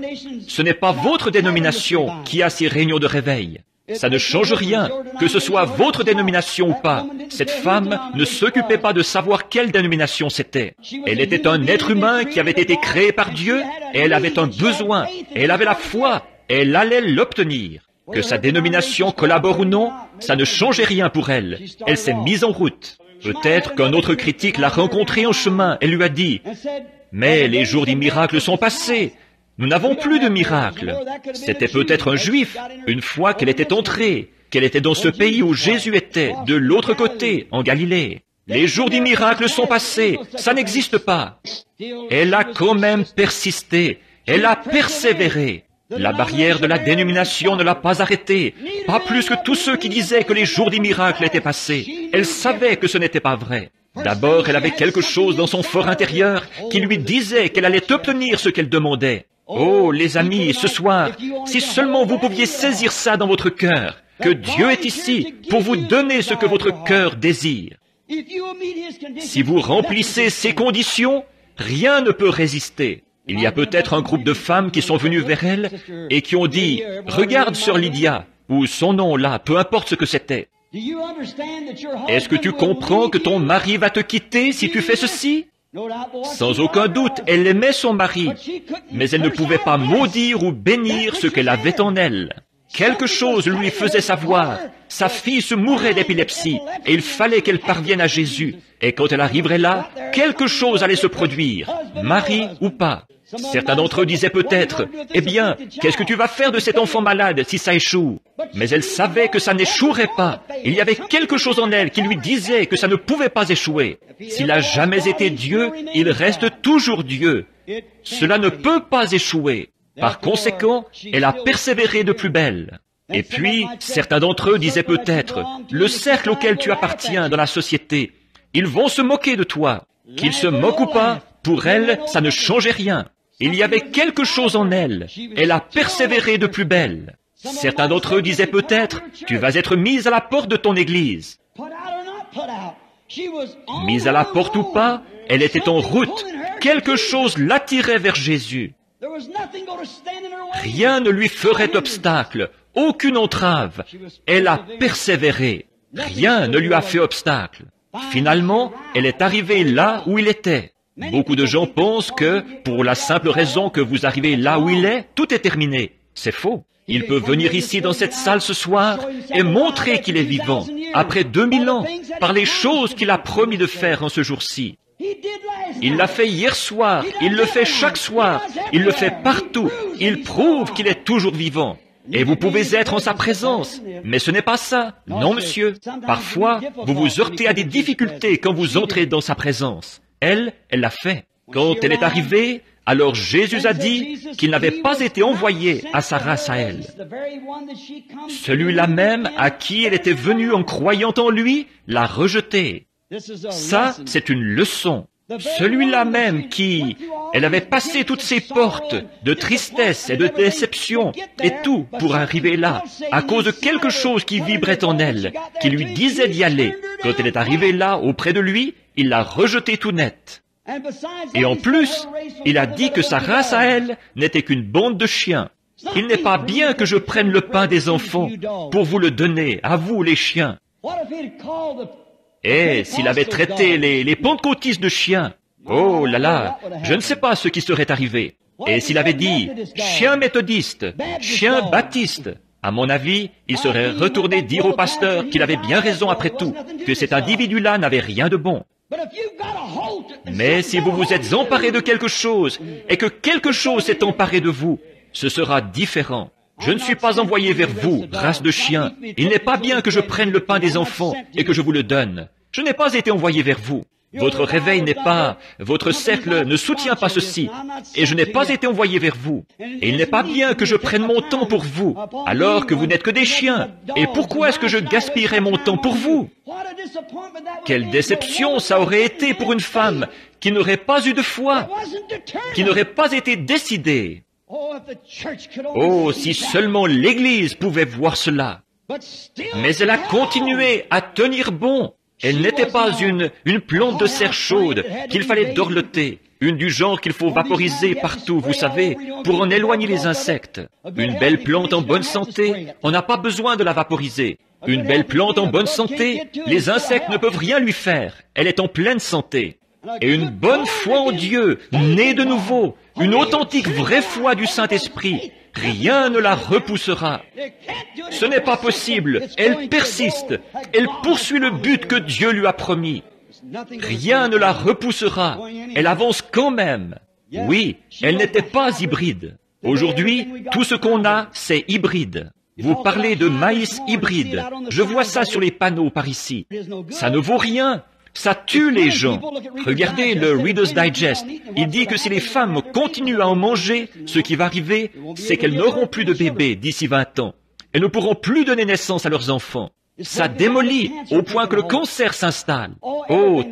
ce n'est pas votre dénomination qui a ces réunions de réveil. Ça ne change rien, que ce soit votre dénomination ou pas. Cette femme ne s'occupait pas de savoir quelle dénomination c'était. Elle était un être humain qui avait été créé par Dieu, et elle avait un besoin, et elle avait la foi, et elle allait l'obtenir. Que sa dénomination collabore ou non, ça ne changeait rien pour elle. Elle s'est mise en route. Peut-être qu'un autre critique l'a rencontrée en chemin et lui a dit, « Mais les jours des miracles sont passés. Nous n'avons plus de miracles. » C'était peut-être un juif, une fois qu'elle était entrée, qu'elle était dans ce pays où Jésus était, de l'autre côté, en Galilée. Les jours des miracles sont passés, ça n'existe pas. Elle a quand même persisté, elle a persévéré. La barrière de la dénomination ne l'a pas arrêtée, pas plus que tous ceux qui disaient que les jours des miracles étaient passés. Elle savait que ce n'était pas vrai. D'abord, elle avait quelque chose dans son fort intérieur qui lui disait qu'elle allait obtenir ce qu'elle demandait. Oh, les amis, ce soir, si seulement vous pouviez saisir ça dans votre cœur, que Dieu est ici pour vous donner ce que votre cœur désire. Si vous remplissez ces conditions, rien ne peut résister. Il y a peut-être un groupe de femmes qui sont venues vers elle et qui ont dit, « Regarde Sœur Lydia » ou son nom là, peu importe ce que c'était. Est-ce que tu comprends que ton mari va te quitter si tu fais ceci? Sans aucun doute, elle aimait son mari, mais elle ne pouvait pas maudire ou bénir ce qu'elle avait en elle. Quelque chose lui faisait savoir. Sa fille se mourait d'épilepsie et il fallait qu'elle parvienne à Jésus. Et quand elle arriverait là, quelque chose allait se produire, mari ou pas. Certains d'entre eux disaient peut-être, « Eh bien, qu'est-ce que tu vas faire de cet enfant malade si ça échoue ?» Mais elle savait que ça n'échouerait pas. Il y avait quelque chose en elle qui lui disait que ça ne pouvait pas échouer. S'il n'a jamais été Dieu, il reste toujours Dieu. Cela ne peut pas échouer. Par conséquent, elle a persévéré de plus belle. Et puis, certains d'entre eux disaient peut-être, « Le cercle auquel tu appartiens dans la société, ils vont se moquer de toi. Qu'ils se moquent ou pas, pour elle, ça ne changeait rien. Il y avait quelque chose en elle. Elle a persévéré de plus belle. » Certains d'entre eux disaient peut-être, « Tu vas être mise à la porte de ton église. » Mise à la porte ou pas, elle était en route. Quelque chose l'attirait vers Jésus. Rien ne lui ferait obstacle, aucune entrave. Elle a persévéré. Rien ne lui a fait obstacle. Finalement, elle est arrivée là où il était. Beaucoup de gens pensent que, pour la simple raison que vous arrivez là où il est, tout est terminé. C'est faux. Il peut venir ici dans cette salle ce soir et montrer qu'il est vivant, après 2000 ans, par les choses qu'il a promis de faire en ce jour-ci. Il l'a fait hier soir, il le fait chaque soir, il le fait partout, il prouve qu'il est toujours vivant. Et vous pouvez être en sa présence, mais ce n'est pas ça. Non, monsieur. Parfois, vous vous heurtez à des difficultés quand vous entrez dans sa présence. Elle l'a fait. Quand elle est arrivée, alors Jésus a dit qu'il n'avait pas été envoyé à sa race à elle. Celui-là même à qui elle était venue en croyant en lui, l'a rejeté. Ça, c'est une leçon. Celui-là même qui, elle avait passé toutes ses portes de tristesse et de déception et tout pour arriver là, à cause de quelque chose qui vibrait en elle, qui lui disait d'y aller. Quand elle est arrivée là, auprès de lui, il l'a rejeté tout net. Et en plus, il a dit que sa race à elle n'était qu'une bande de chiens. Il n'est pas bien que je prenne le pain des enfants pour vous le donner, à vous les chiens. Et s'il avait traité les pentecôtistes de chiens, oh là là, je ne sais pas ce qui serait arrivé. Et s'il avait dit chien méthodiste, chien baptiste, à mon avis, il serait retourné dire au pasteur qu'il avait bien raison après tout, que cet individu-là n'avait rien de bon. Mais si vous vous êtes emparé de quelque chose et que quelque chose s'est emparé de vous, ce sera différent. Je ne suis pas envoyé vers vous, race de chiens. Il n'est pas bien que je prenne le pain des enfants et que je vous le donne. Je n'ai pas été envoyé vers vous. Votre réveil n'est pas, votre cercle ne soutient pas ceci, et je n'ai pas été envoyé vers vous. Et il n'est pas bien que je prenne mon temps pour vous, alors que vous n'êtes que des chiens. Et pourquoi est-ce que je gaspillerais mon temps pour vous? Quelle déception ça aurait été pour une femme qui n'aurait pas eu de foi, qui n'aurait pas été décidée. Oh, si seulement l'Église pouvait voir cela. Mais elle a continué à tenir bon. Elle n'était pas une plante de serre chaude qu'il fallait dorloter, une du genre qu'il faut vaporiser partout, vous savez, pour en éloigner les insectes. Une belle plante en bonne santé, on n'a pas besoin de la vaporiser. Une belle plante en bonne santé, les insectes ne peuvent rien lui faire. Elle est en pleine santé. Et une bonne foi en Dieu, née de nouveau, une authentique vraie foi du Saint-Esprit, rien ne la repoussera. Ce n'est pas possible. Elle persiste. Elle poursuit le but que Dieu lui a promis. Rien ne la repoussera. Elle avance quand même. Oui, elle n'était pas hybride. Aujourd'hui, tout ce qu'on a, c'est hybride. Vous parlez de maïs hybride. Je vois ça sur les panneaux par ici. Ça ne vaut rien. Ça tue les gens. Regardez le Reader's Digest. Il dit que si les femmes continuent à en manger, ce qui va arriver, c'est qu'elles n'auront plus de bébés d'ici 20 ans. Elles ne pourront plus donner naissance à leurs enfants. Ça démolit au point que le cancer s'installe. Oh,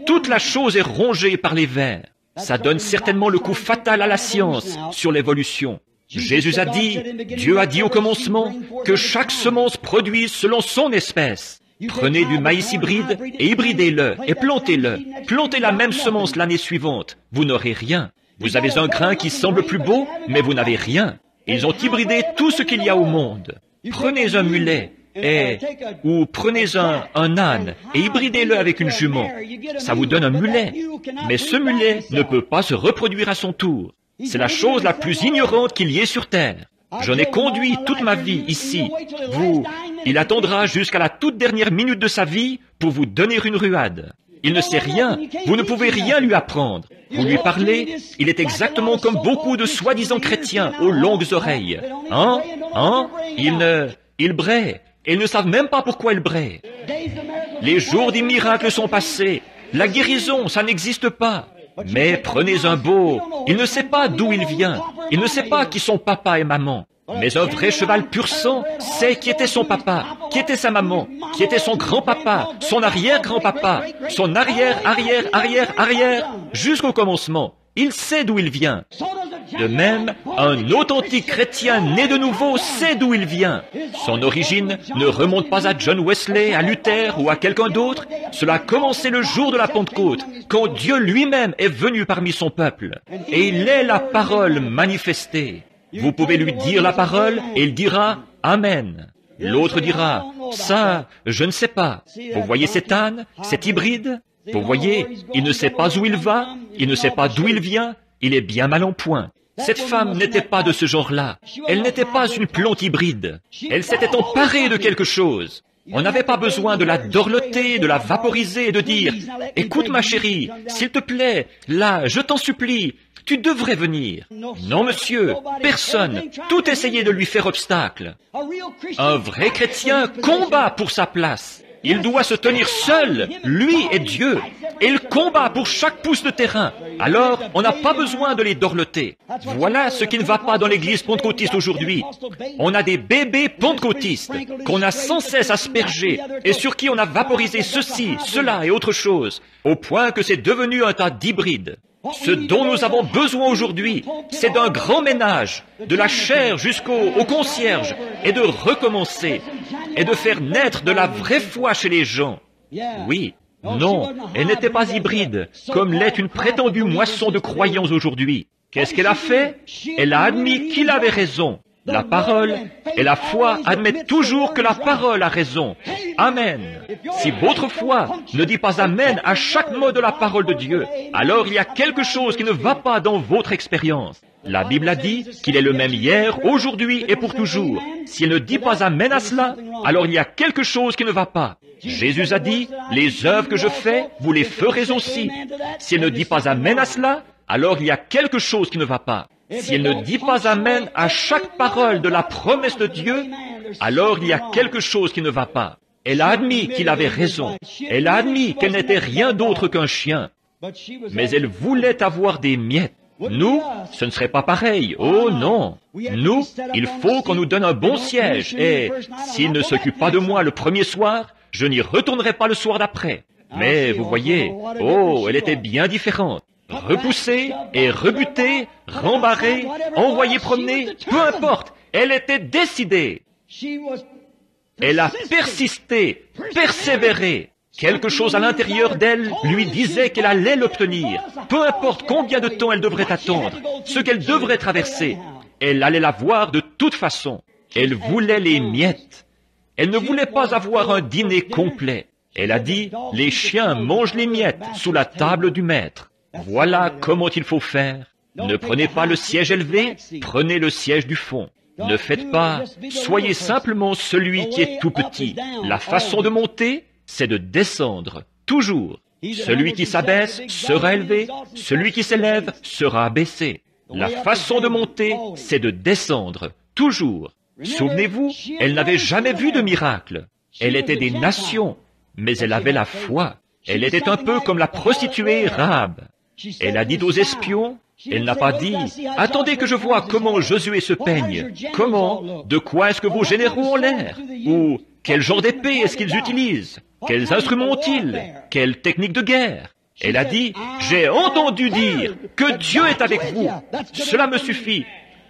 toute la chose est rongée par les vers. Ça donne certainement le coup fatal à la science sur l'évolution. Jésus a dit, Dieu a dit au commencement, que chaque semence produise selon son espèce. Prenez du maïs hybride et hybridez-le et plantez-le. Plantez la même semence l'année suivante. Vous n'aurez rien. Vous avez un grain qui semble plus beau, mais vous n'avez rien. Ils ont hybridé tout ce qu'il y a au monde. Prenez un mulet ou prenez un âne et hybridez-le avec une jument. Ça vous donne un mulet. Mais ce mulet ne peut pas se reproduire à son tour. C'est la chose la plus ignorante qu'il y ait sur terre. J'en ai conduit toute ma vie ici. Il attendra jusqu'à la toute dernière minute de sa vie pour vous donner une ruade. Il ne sait rien. Vous ne pouvez rien lui apprendre. Vous lui parlez, il est exactement comme beaucoup de soi-disant chrétiens aux longues oreilles. Ils braient. Et ils ne savent même pas pourquoi ils braient. Les jours des miracles sont passés. La guérison, ça n'existe pas. Mais prenez un beau, il ne sait pas d'où il vient, il ne sait pas qui sont papa et maman. Mais un vrai cheval pur sang sait qui était son papa, qui était sa maman, qui était son grand-papa, son arrière-grand-papa, son arrière, jusqu'au commencement. Il sait d'où il vient. De même, un authentique chrétien né de nouveau sait d'où il vient. Son origine ne remonte pas à John Wesley, à Luther ou à quelqu'un d'autre. Cela a commencé le jour de la Pentecôte, quand Dieu lui-même est venu parmi son peuple. Et il est la parole manifestée. Vous pouvez lui dire la parole et il dira « Amen ». L'autre dira « Ça, je ne sais pas ». Vous voyez cet âne, cet hybride ? Vous voyez, il ne sait pas où il va, il ne sait pas d'où il vient, il est bien mal en point. Cette femme n'était pas de ce genre-là. Elle n'était pas une plante hybride. Elle s'était emparée de quelque chose. On n'avait pas besoin de la dorloter, de la vaporiser et de dire « Écoute ma chérie, s'il te plaît, là, je t'en supplie, tu devrais venir. » Non, monsieur, personne. Tout essayait de lui faire obstacle. Un vrai chrétien combat pour sa place. Il doit se tenir seul, lui et Dieu. Et il combat pour chaque pouce de terrain. Alors, on n'a pas besoin de les dorloter. Voilà ce qui ne va pas dans l'église pentecôtiste aujourd'hui. On a des bébés pentecôtistes qu'on a sans cesse aspergés et sur qui on a vaporisé ceci, cela et autre chose, au point que c'est devenu un tas d'hybrides. Ce dont nous avons besoin aujourd'hui, c'est d'un grand ménage, de la chair jusqu'au concierge, et de recommencer, et de faire naître de la vraie foi chez les gens. Oui, non, elle n'était pas hybride, comme l'est une prétendue moisson de croyants aujourd'hui. Qu'est-ce qu'elle a fait? Elle a admis qu'il avait raison. La parole et la foi admettent toujours que la parole a raison. Amen. Si votre foi ne dit pas Amen à chaque mot de la parole de Dieu, alors il y a quelque chose qui ne va pas dans votre expérience. La Bible a dit qu'il est le même hier, aujourd'hui et pour toujours. Si elle ne dit pas Amen à cela, alors il y a quelque chose qui ne va pas. Jésus a dit, les œuvres que je fais, vous les ferez aussi. Si elle ne dit pas Amen à cela, alors il y a quelque chose qui ne va pas. Si elle ne dit pas Amen à chaque parole de la promesse de Dieu, alors il y a quelque chose qui ne va pas. Elle a admis qu'il avait raison. Elle a admis qu'elle n'était rien d'autre qu'un chien. Mais elle voulait avoir des miettes. Nous, ce ne serait pas pareil. Oh non. Nous, il faut qu'on nous donne un bon siège. Et s'il ne s'occupe pas de moi le premier soir, je n'y retournerai pas le soir d'après. Mais vous voyez, oh, elle était bien différente. Repoussée et rebutée, rembarrée, envoyée promener, peu importe, elle était décidée. Elle a persisté, persévéré. Quelque chose à l'intérieur d'elle lui disait qu'elle allait l'obtenir. Peu importe combien de temps elle devrait attendre, ce qu'elle devrait traverser, elle allait l'avoir de toute façon. Elle voulait les miettes. Elle ne voulait pas avoir un dîner complet. Elle a dit, les chiens mangent les miettes sous la table du maître. Voilà comment il faut faire. Ne prenez pas le siège élevé, prenez le siège du fond. Ne faites pas, soyez simplement celui qui est tout petit. La façon de monter, c'est de descendre, toujours. Celui qui s'abaisse sera élevé, celui qui s'élève sera abaissé. La façon de monter, c'est de descendre, toujours. Souvenez-vous, elle n'avait jamais vu de miracle. Elle était des nations, mais elle avait la foi. Elle était un peu comme la prostituée Rahab. Elle a dit aux espions, elle n'a pas dit, « Attendez que je vois comment Josué se peigne. Comment? De quoi est-ce que vos généraux ont l'air? Ou quel genre d'épée est-ce qu'ils utilisent? Quels instruments ont-ils? Quelle technique de guerre? » Elle a dit, « J'ai entendu dire que Dieu est avec vous. Cela me suffit.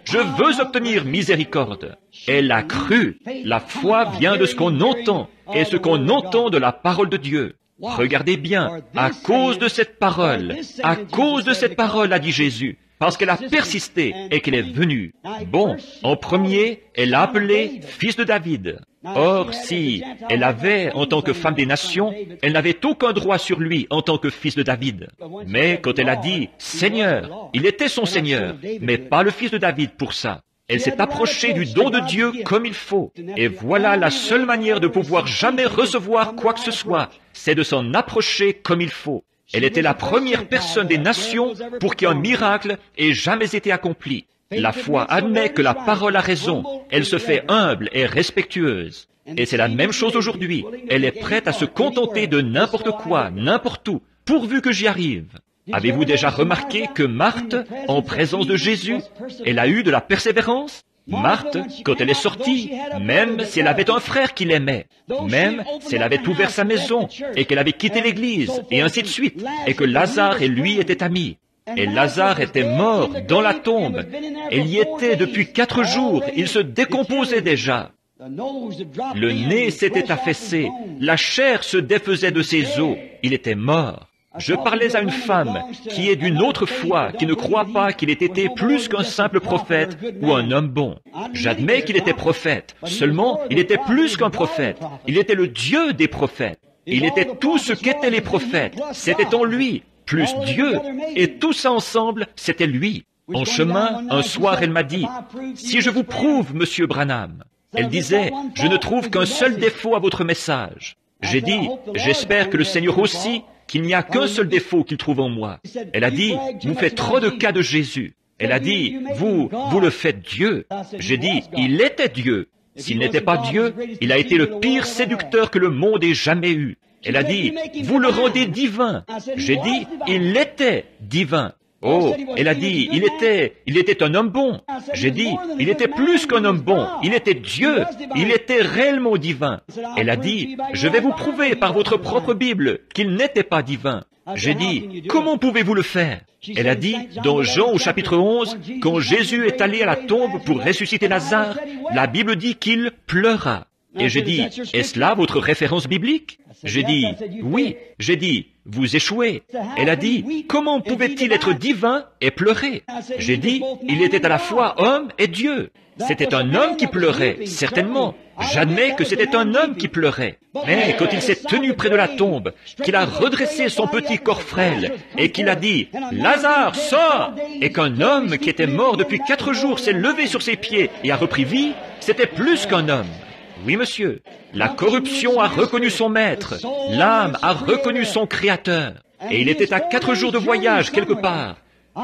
Je veux obtenir miséricorde. » Elle a cru. La foi vient de ce qu'on entend, et ce qu'on entend de la parole de Dieu. Regardez bien, à cause de cette parole, a dit Jésus, parce qu'elle a persisté et qu'elle est venue. Bon, en premier, elle l'a appelé fils de David. Or, si elle avait, en tant que femme des nations, elle n'avait aucun droit sur lui en tant que fils de David. Mais quand elle a dit Seigneur, il était son Seigneur, mais pas le fils de David pour ça. Elle s'est approchée du don de Dieu comme il faut. Et voilà la seule manière de pouvoir jamais recevoir quoi que ce soit, c'est de s'en approcher comme il faut. Elle était la première personne des nations pour qui un miracle ait jamais été accompli. La foi admet que la parole a raison. Elle se fait humble et respectueuse. Et c'est la même chose aujourd'hui. Elle est prête à se contenter de n'importe quoi, n'importe où, pourvu que j'y arrive. Avez-vous déjà remarqué que Marthe, en présence de Jésus, elle a eu de la persévérance? Marthe, quand elle est sortie, même si elle avait un frère qui l'aimait, même si elle avait ouvert sa maison et qu'elle avait quitté l'église, et ainsi de suite, et que Lazare et lui étaient amis, et Lazare était mort dans la tombe, elle y était depuis 4 jours, il se décomposait déjà. Le nez s'était affaissé, la chair se défaisait de ses os, il était mort. Je parlais à une femme qui est d'une autre foi, qui ne croit pas qu'il ait été plus qu'un simple prophète ou un homme bon. J'admets qu'il était prophète, seulement il était plus qu'un prophète. Il était le Dieu des prophètes. Il était tout ce qu'étaient les prophètes. C'était en lui, plus Dieu. Et tout ça ensemble, c'était lui. En chemin, un soir, elle m'a dit, « Si je vous prouve, Monsieur Branham », elle disait, « Je ne trouve qu'un seul défaut à votre message. » J'ai dit, « J'espère que le Seigneur aussi, qu'il n'y a qu'un seul défaut qu'il trouve en moi. » Elle a dit, « Vous faites trop de cas de Jésus. » Elle a dit, « Vous le faites Dieu. » J'ai dit, « Il était Dieu. S'il n'était pas Dieu, il a été le pire séducteur que le monde ait jamais eu. » Elle a dit, « Vous le rendez divin. » J'ai dit, « Il était divin. » Oh, elle a dit, il était un homme bon. J'ai dit, il était plus qu'un homme bon, il était Dieu, il était réellement divin. Elle a dit, je vais vous prouver par votre propre Bible qu'il n'était pas divin. J'ai dit, comment pouvez-vous le faire? Elle a dit, dans Jean au chapitre 11, quand Jésus est allé à la tombe pour ressusciter Lazare, la Bible dit qu'il pleura. Et j'ai dit, est-ce là votre référence biblique? J'ai dit, oui. J'ai dit, vous échouez. Elle a dit, comment pouvait-il être divin et pleurer? J'ai dit, il était à la fois homme et Dieu. C'était un homme qui pleurait, certainement. J'admets que c'était un homme qui pleurait. Mais quand il s'est tenu près de la tombe, qu'il a redressé son petit corps frêle, et qu'il a dit, Lazare, sors! Et qu'un homme qui était mort depuis 4 jours s'est levé sur ses pieds et a repris vie, c'était plus qu'un homme. Oui, monsieur. La corruption a reconnu son maître. L'âme a reconnu son créateur. Et il était à 4 jours de voyage quelque part.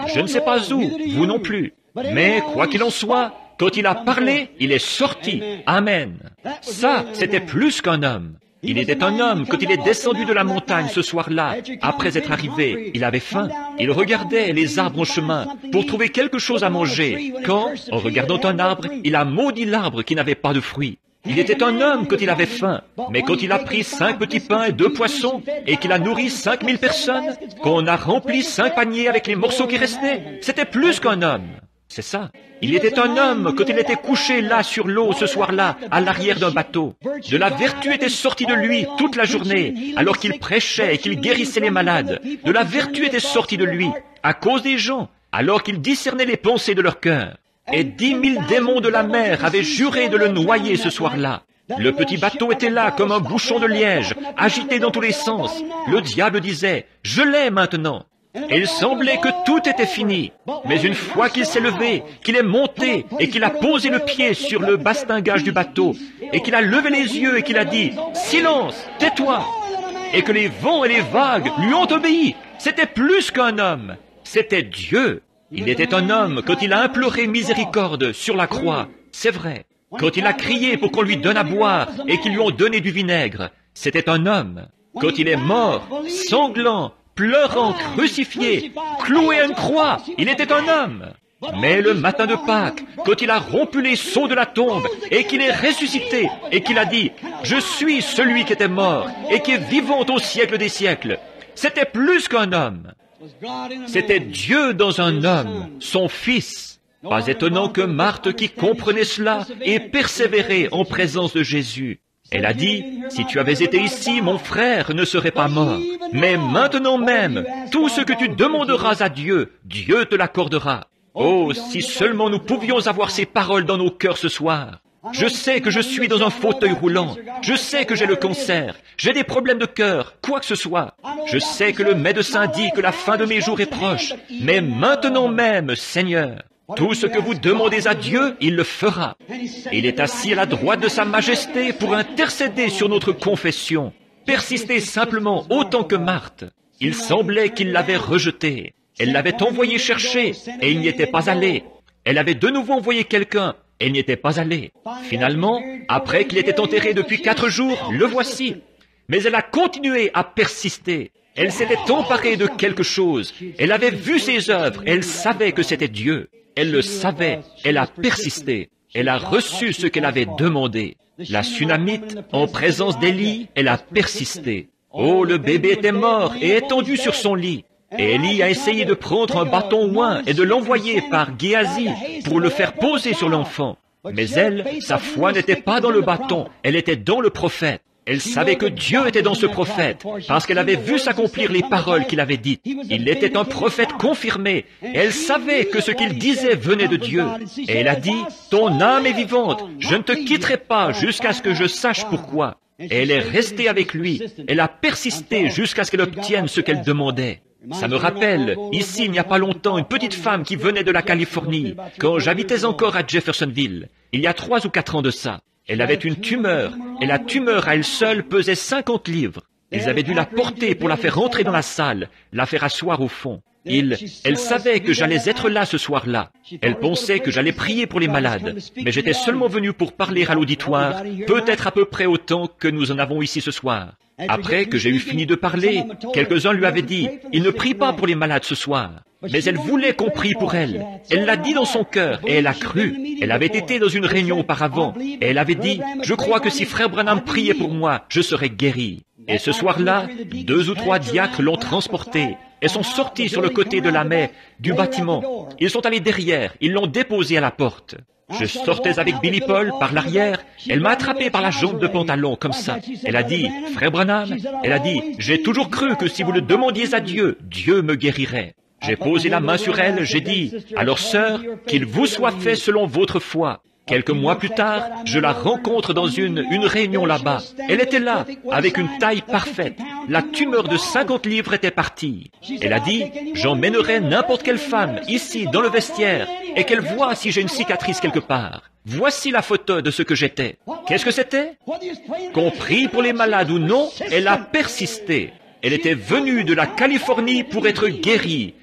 Je ne sais pas où, vous non plus. Mais, quoi qu'il en soit, quand il a parlé, il est sorti. Amen. Ça, c'était plus qu'un homme. Il était un homme quand il est descendu de la montagne ce soir-là. Après être arrivé, il avait faim. Il regardait les arbres en chemin pour trouver quelque chose à manger. Quand, en regardant un arbre, il a maudit l'arbre qui n'avait pas de fruits. Il était un homme quand il avait faim, mais quand il a pris 5 petits pains et 2 poissons, et qu'il a nourri 5000 personnes, qu'on a rempli 5 paniers avec les morceaux qui restaient, c'était plus qu'un homme. C'est ça. Il était un homme quand il était couché là sur l'eau ce soir-là, à l'arrière d'un bateau. De la vertu était sortie de lui toute la journée, alors qu'il prêchait et qu'il guérissait les malades. De la vertu était sortie de lui, à cause des gens, alors qu'il discernait les pensées de leur cœur. Et 10 000 démons de la mer avaient juré de le noyer ce soir-là. Le petit bateau était là comme un bouchon de liège, agité dans tous les sens. Le diable disait, « Je l'ai maintenant ». Et il semblait que tout était fini. Mais une fois qu'il s'est levé, qu'il est monté et qu'il a posé le pied sur le bastingage du bateau et qu'il a levé les yeux et qu'il a dit « Silence, tais-toi » et que les vents et les vagues lui ont obéi, c'était plus qu'un homme, c'était Dieu. Il était un homme quand il a imploré miséricorde sur la croix, c'est vrai. Quand il a crié pour qu'on lui donne à boire et qu'ils lui ont donné du vinaigre, c'était un homme. Quand il est mort, sanglant, pleurant, crucifié, cloué à une croix, il était un homme. Mais le matin de Pâques, quand il a rompu les sceaux de la tombe et qu'il est ressuscité et qu'il a dit « Je suis celui qui était mort et qui est vivant au siècle des siècles », c'était plus qu'un homme. C'était Dieu dans un homme, son Fils. Pas étonnant que Marthe, qui comprenait cela, ait persévéré en présence de Jésus. Elle a dit, « Si tu avais été ici, mon frère ne serait pas mort. Mais maintenant même, tout ce que tu demanderas à Dieu, Dieu te l'accordera. » Oh, si seulement nous pouvions avoir ces paroles dans nos cœurs ce soir. Je sais que je suis dans un fauteuil roulant. Je sais que j'ai le cancer. J'ai des problèmes de cœur, quoi que ce soit. Je sais que le médecin dit que la fin de mes jours est proche. Mais maintenant même, Seigneur, tout ce que vous demandez à Dieu, il le fera. Il est assis à la droite de sa majesté pour intercéder sur notre confession. Persistez simplement autant que Marthe. Il semblait qu'il l'avait rejeté. Elle l'avait envoyé chercher et il n'y était pas allé. Elle avait de nouveau envoyé quelqu'un. Elle n'y était pas allée. Finalement, après qu'il était enterré depuis 4 jours, le voici. Mais elle a continué à persister. Elle s'était emparée de quelque chose. Elle avait vu ses œuvres. Elle savait que c'était Dieu. Elle le savait. Elle a persisté. Elle a reçu ce qu'elle avait demandé. La Sunamite, en présence d'Élie, elle a persisté. Oh, le bébé était mort et étendu sur son lit. Et Élie a essayé de prendre un bâton oint et de l'envoyer par Géasi pour le faire poser sur l'enfant. Mais elle, sa foi n'était pas dans le bâton, elle était dans le prophète. Elle savait que Dieu était dans ce prophète, parce qu'elle avait vu s'accomplir les paroles qu'il avait dites. Il était un prophète confirmé. Elle savait que ce qu'il disait venait de Dieu. Et elle a dit, « Ton âme est vivante, je ne te quitterai pas jusqu'à ce que je sache pourquoi. » Et elle est restée avec lui. Elle a persisté jusqu'à ce qu'elle obtienne ce qu'elle demandait. Ça me rappelle, ici il n'y a pas longtemps, une petite femme qui venait de la Californie, quand j'habitais encore à Jeffersonville, il y a 3 ou 4 ans de ça. Elle avait une tumeur, et la tumeur à elle seule pesait 50 livres. Ils avaient dû la porter pour la faire rentrer dans la salle, la faire asseoir au fond. Elle savait que j'allais être là ce soir-là. Elle pensait que j'allais prier pour les malades, mais j'étais seulement venu pour parler à l'auditoire, peut-être à peu près autant que nous en avons ici ce soir. Après que j'ai eu fini de parler, quelques-uns lui avaient dit, « Il ne prie pas pour les malades ce soir. » Mais elle voulait qu'on prie pour elle. Elle l'a dit dans son cœur et elle a cru. Elle avait été dans une réunion auparavant et elle avait dit, « Je crois que si Frère Branham priait pour moi, je serais guéri. » Et ce soir-là, 2 ou 3 diacres l'ont transportée. Elles sont sorties sur le côté de la mer du bâtiment. Ils sont allés derrière, ils l'ont déposée à la porte. Je sortais avec Billy Paul par l'arrière. Elle m'a attrapé par la jambe de pantalon, comme ça. Elle a dit, « Frère Branham, elle a dit, j'ai toujours cru que si vous le demandiez à Dieu, Dieu me guérirait. » J'ai posé la main sur elle, j'ai dit, « Alors sœur, qu'il vous soit fait selon votre foi. » Quelques mois plus tard, je la rencontre dans une réunion là-bas. Elle était là, avec une taille parfaite. La tumeur de 50 livres était partie. Elle a dit, j'emmènerai n'importe quelle femme ici dans le vestiaire et qu'elle voie si j'ai une cicatrice quelque part. Voici la photo de ce que j'étais. Qu'est-ce que c'était? Qu'on prie pour les malades ou non, elle a persisté. Elle était venue de la Californie pour être guérie.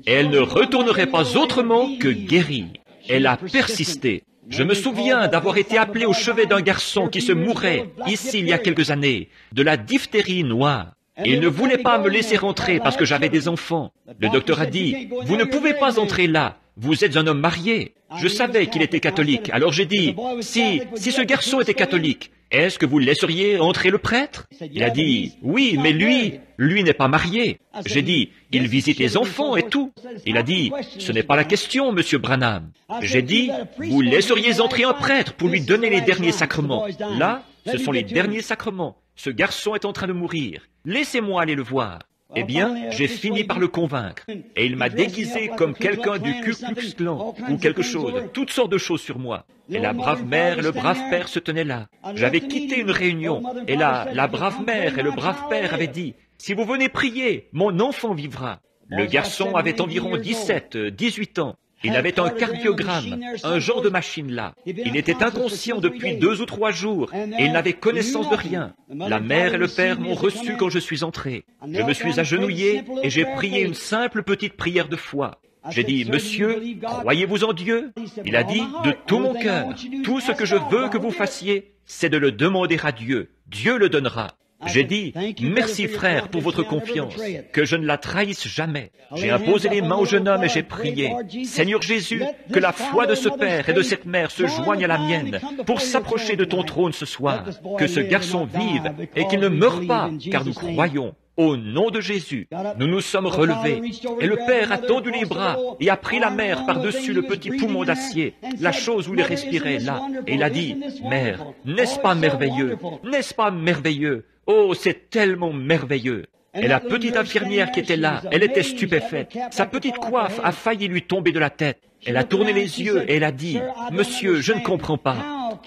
Et elle ne retournerait pas autrement que guérie. Elle a persisté. Je me souviens d'avoir été appelé au chevet d'un garçon qui se mourait, ici il y a quelques années, de la diphtérie noire. Et il ne voulait pas me laisser rentrer parce que j'avais des enfants. Le docteur a dit, « Vous ne pouvez pas entrer là, vous êtes un homme marié. » Je savais qu'il était catholique, alors j'ai dit, si ce garçon était catholique, est-ce que vous laisseriez entrer le prêtre? Il a dit, oui, mais lui n'est pas marié. J'ai dit, il visite les enfants et tout. Il a dit, ce n'est pas la question, monsieur Branham. J'ai dit, vous laisseriez entrer un prêtre pour lui donner les derniers sacrements. Là, ce sont les derniers sacrements. Ce garçon est en train de mourir. Laissez-moi aller le voir. Eh bien, j'ai fini par le convaincre. Et il m'a déguisé comme quelqu'un du Ku Klux Klan ou quelque chose, toutes sortes de choses sur moi. Et la brave mère et le brave père se tenaient là. J'avais quitté une réunion. Et là, la brave mère et le brave père avaient dit, « Si vous venez prier, mon enfant vivra. » Le garçon avait environ 17, 18 ans. Il avait un cardiogramme, un genre de machine là. Il était inconscient depuis 2 ou 3 jours et il n'avait connaissance de rien. La mère et le père m'ont reçu quand je suis entré. Je me suis agenouillé et j'ai prié une simple petite prière de foi. J'ai dit, « Monsieur, croyez-vous en Dieu ?» Il a dit, « De tout mon cœur, tout ce que je veux que vous fassiez, c'est de le demander à Dieu. Dieu le donnera. » J'ai dit, « Merci frère pour votre confiance, que je ne la trahisse jamais. » J'ai imposé les mains au jeune homme et j'ai prié, « Seigneur Jésus, que la foi de ce père et de cette mère se joigne à la mienne pour s'approcher de ton trône ce soir, que ce garçon vive et qu'il ne meure pas, car nous croyons. Au nom de Jésus, nous nous sommes relevés, et le père a tendu les bras et a pris la mère par-dessus le petit poumon d'acier, la chose où il respirait là, et il a dit, « Mère, n'est-ce pas merveilleux? N'est-ce pas merveilleux? Oh, c'est tellement merveilleux! » Et la petite infirmière qui était là, elle était stupéfaite. Sa petite coiffe a failli lui tomber de la tête. Elle a tourné les yeux et elle a dit, « Monsieur, je ne comprends pas.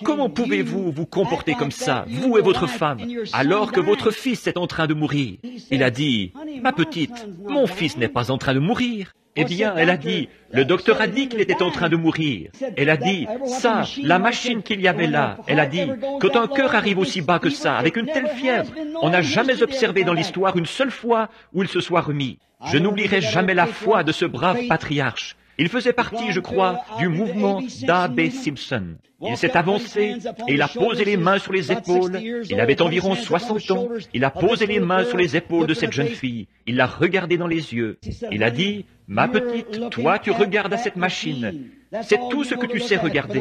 Comment pouvez-vous vous comporter comme ça, vous et votre femme, alors que votre fils est en train de mourir ?» Il a dit, « Ma petite, mon fils n'est pas en train de mourir. » Eh bien, elle a dit, le docteur a dit qu'il était en train de mourir. Elle a dit, ça, la machine qu'il y avait là, elle a dit, quand un cœur arrive aussi bas que ça, avec une telle fièvre, on n'a jamais observé dans l'histoire une seule fois où il se soit remis. Je n'oublierai jamais la foi de ce brave patriarche. Il faisait partie, je crois, du mouvement d'A.B. Simpson. Il s'est avancé et il a posé les mains sur les épaules. Il avait environ 60 ans. Il a posé les mains sur les épaules de cette jeune fille. Il l'a regardée dans les yeux. Il a dit, « Ma petite, toi tu regardes à cette machine. C'est tout ce que tu sais regarder.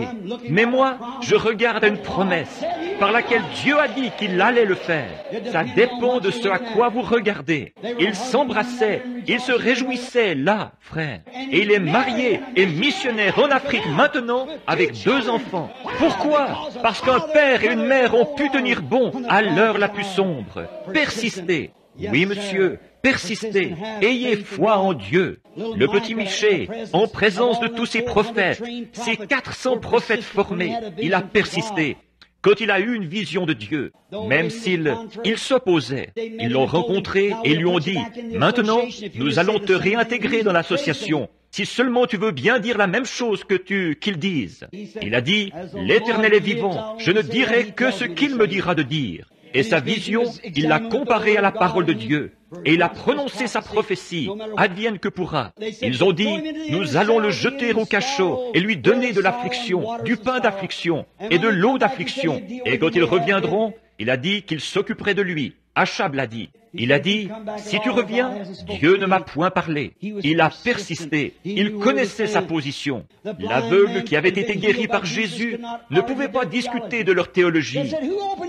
Mais moi, je regarde à une promesse par laquelle Dieu a dit qu'il allait le faire. Ça dépend de ce à quoi vous regardez. » Ils s'embrassaient, ils se réjouissaient là, frère. Et il est marié et missionnaire en Afrique maintenant avec 2 enfants. Pourquoi? Parce qu'un père et une mère ont pu tenir bon à l'heure la plus sombre. Persistez. Oui, monsieur. Persistez, ayez foi en Dieu. Le petit Miché, en présence de tous ses prophètes, ces 400 prophètes formés, il a persisté. Quand il a eu une vision de Dieu, même s'il s'opposait, ils l'ont rencontré et lui ont dit, « Maintenant, nous allons te réintégrer dans l'association. Si seulement tu veux bien dire la même chose qu'ils disent. » Il a dit, « L'Éternel est vivant, je ne dirai que ce qu'il me dira de dire. » Et sa vision, il l'a comparée à la parole de Dieu. Et il a prononcé sa prophétie, advienne que pourra. Ils ont dit, nous allons le jeter au cachot et lui donner de l'affliction, du pain d'affliction et de l'eau d'affliction. Et quand ils reviendront, il a dit qu'il s'occuperait de lui. Achab l'a dit. Il a dit, si tu reviens, Dieu ne m'a point parlé. Il a persisté. Il connaissait sa position. L'aveugle qui avait été guéri par Jésus ne pouvait pas discuter de leur théologie.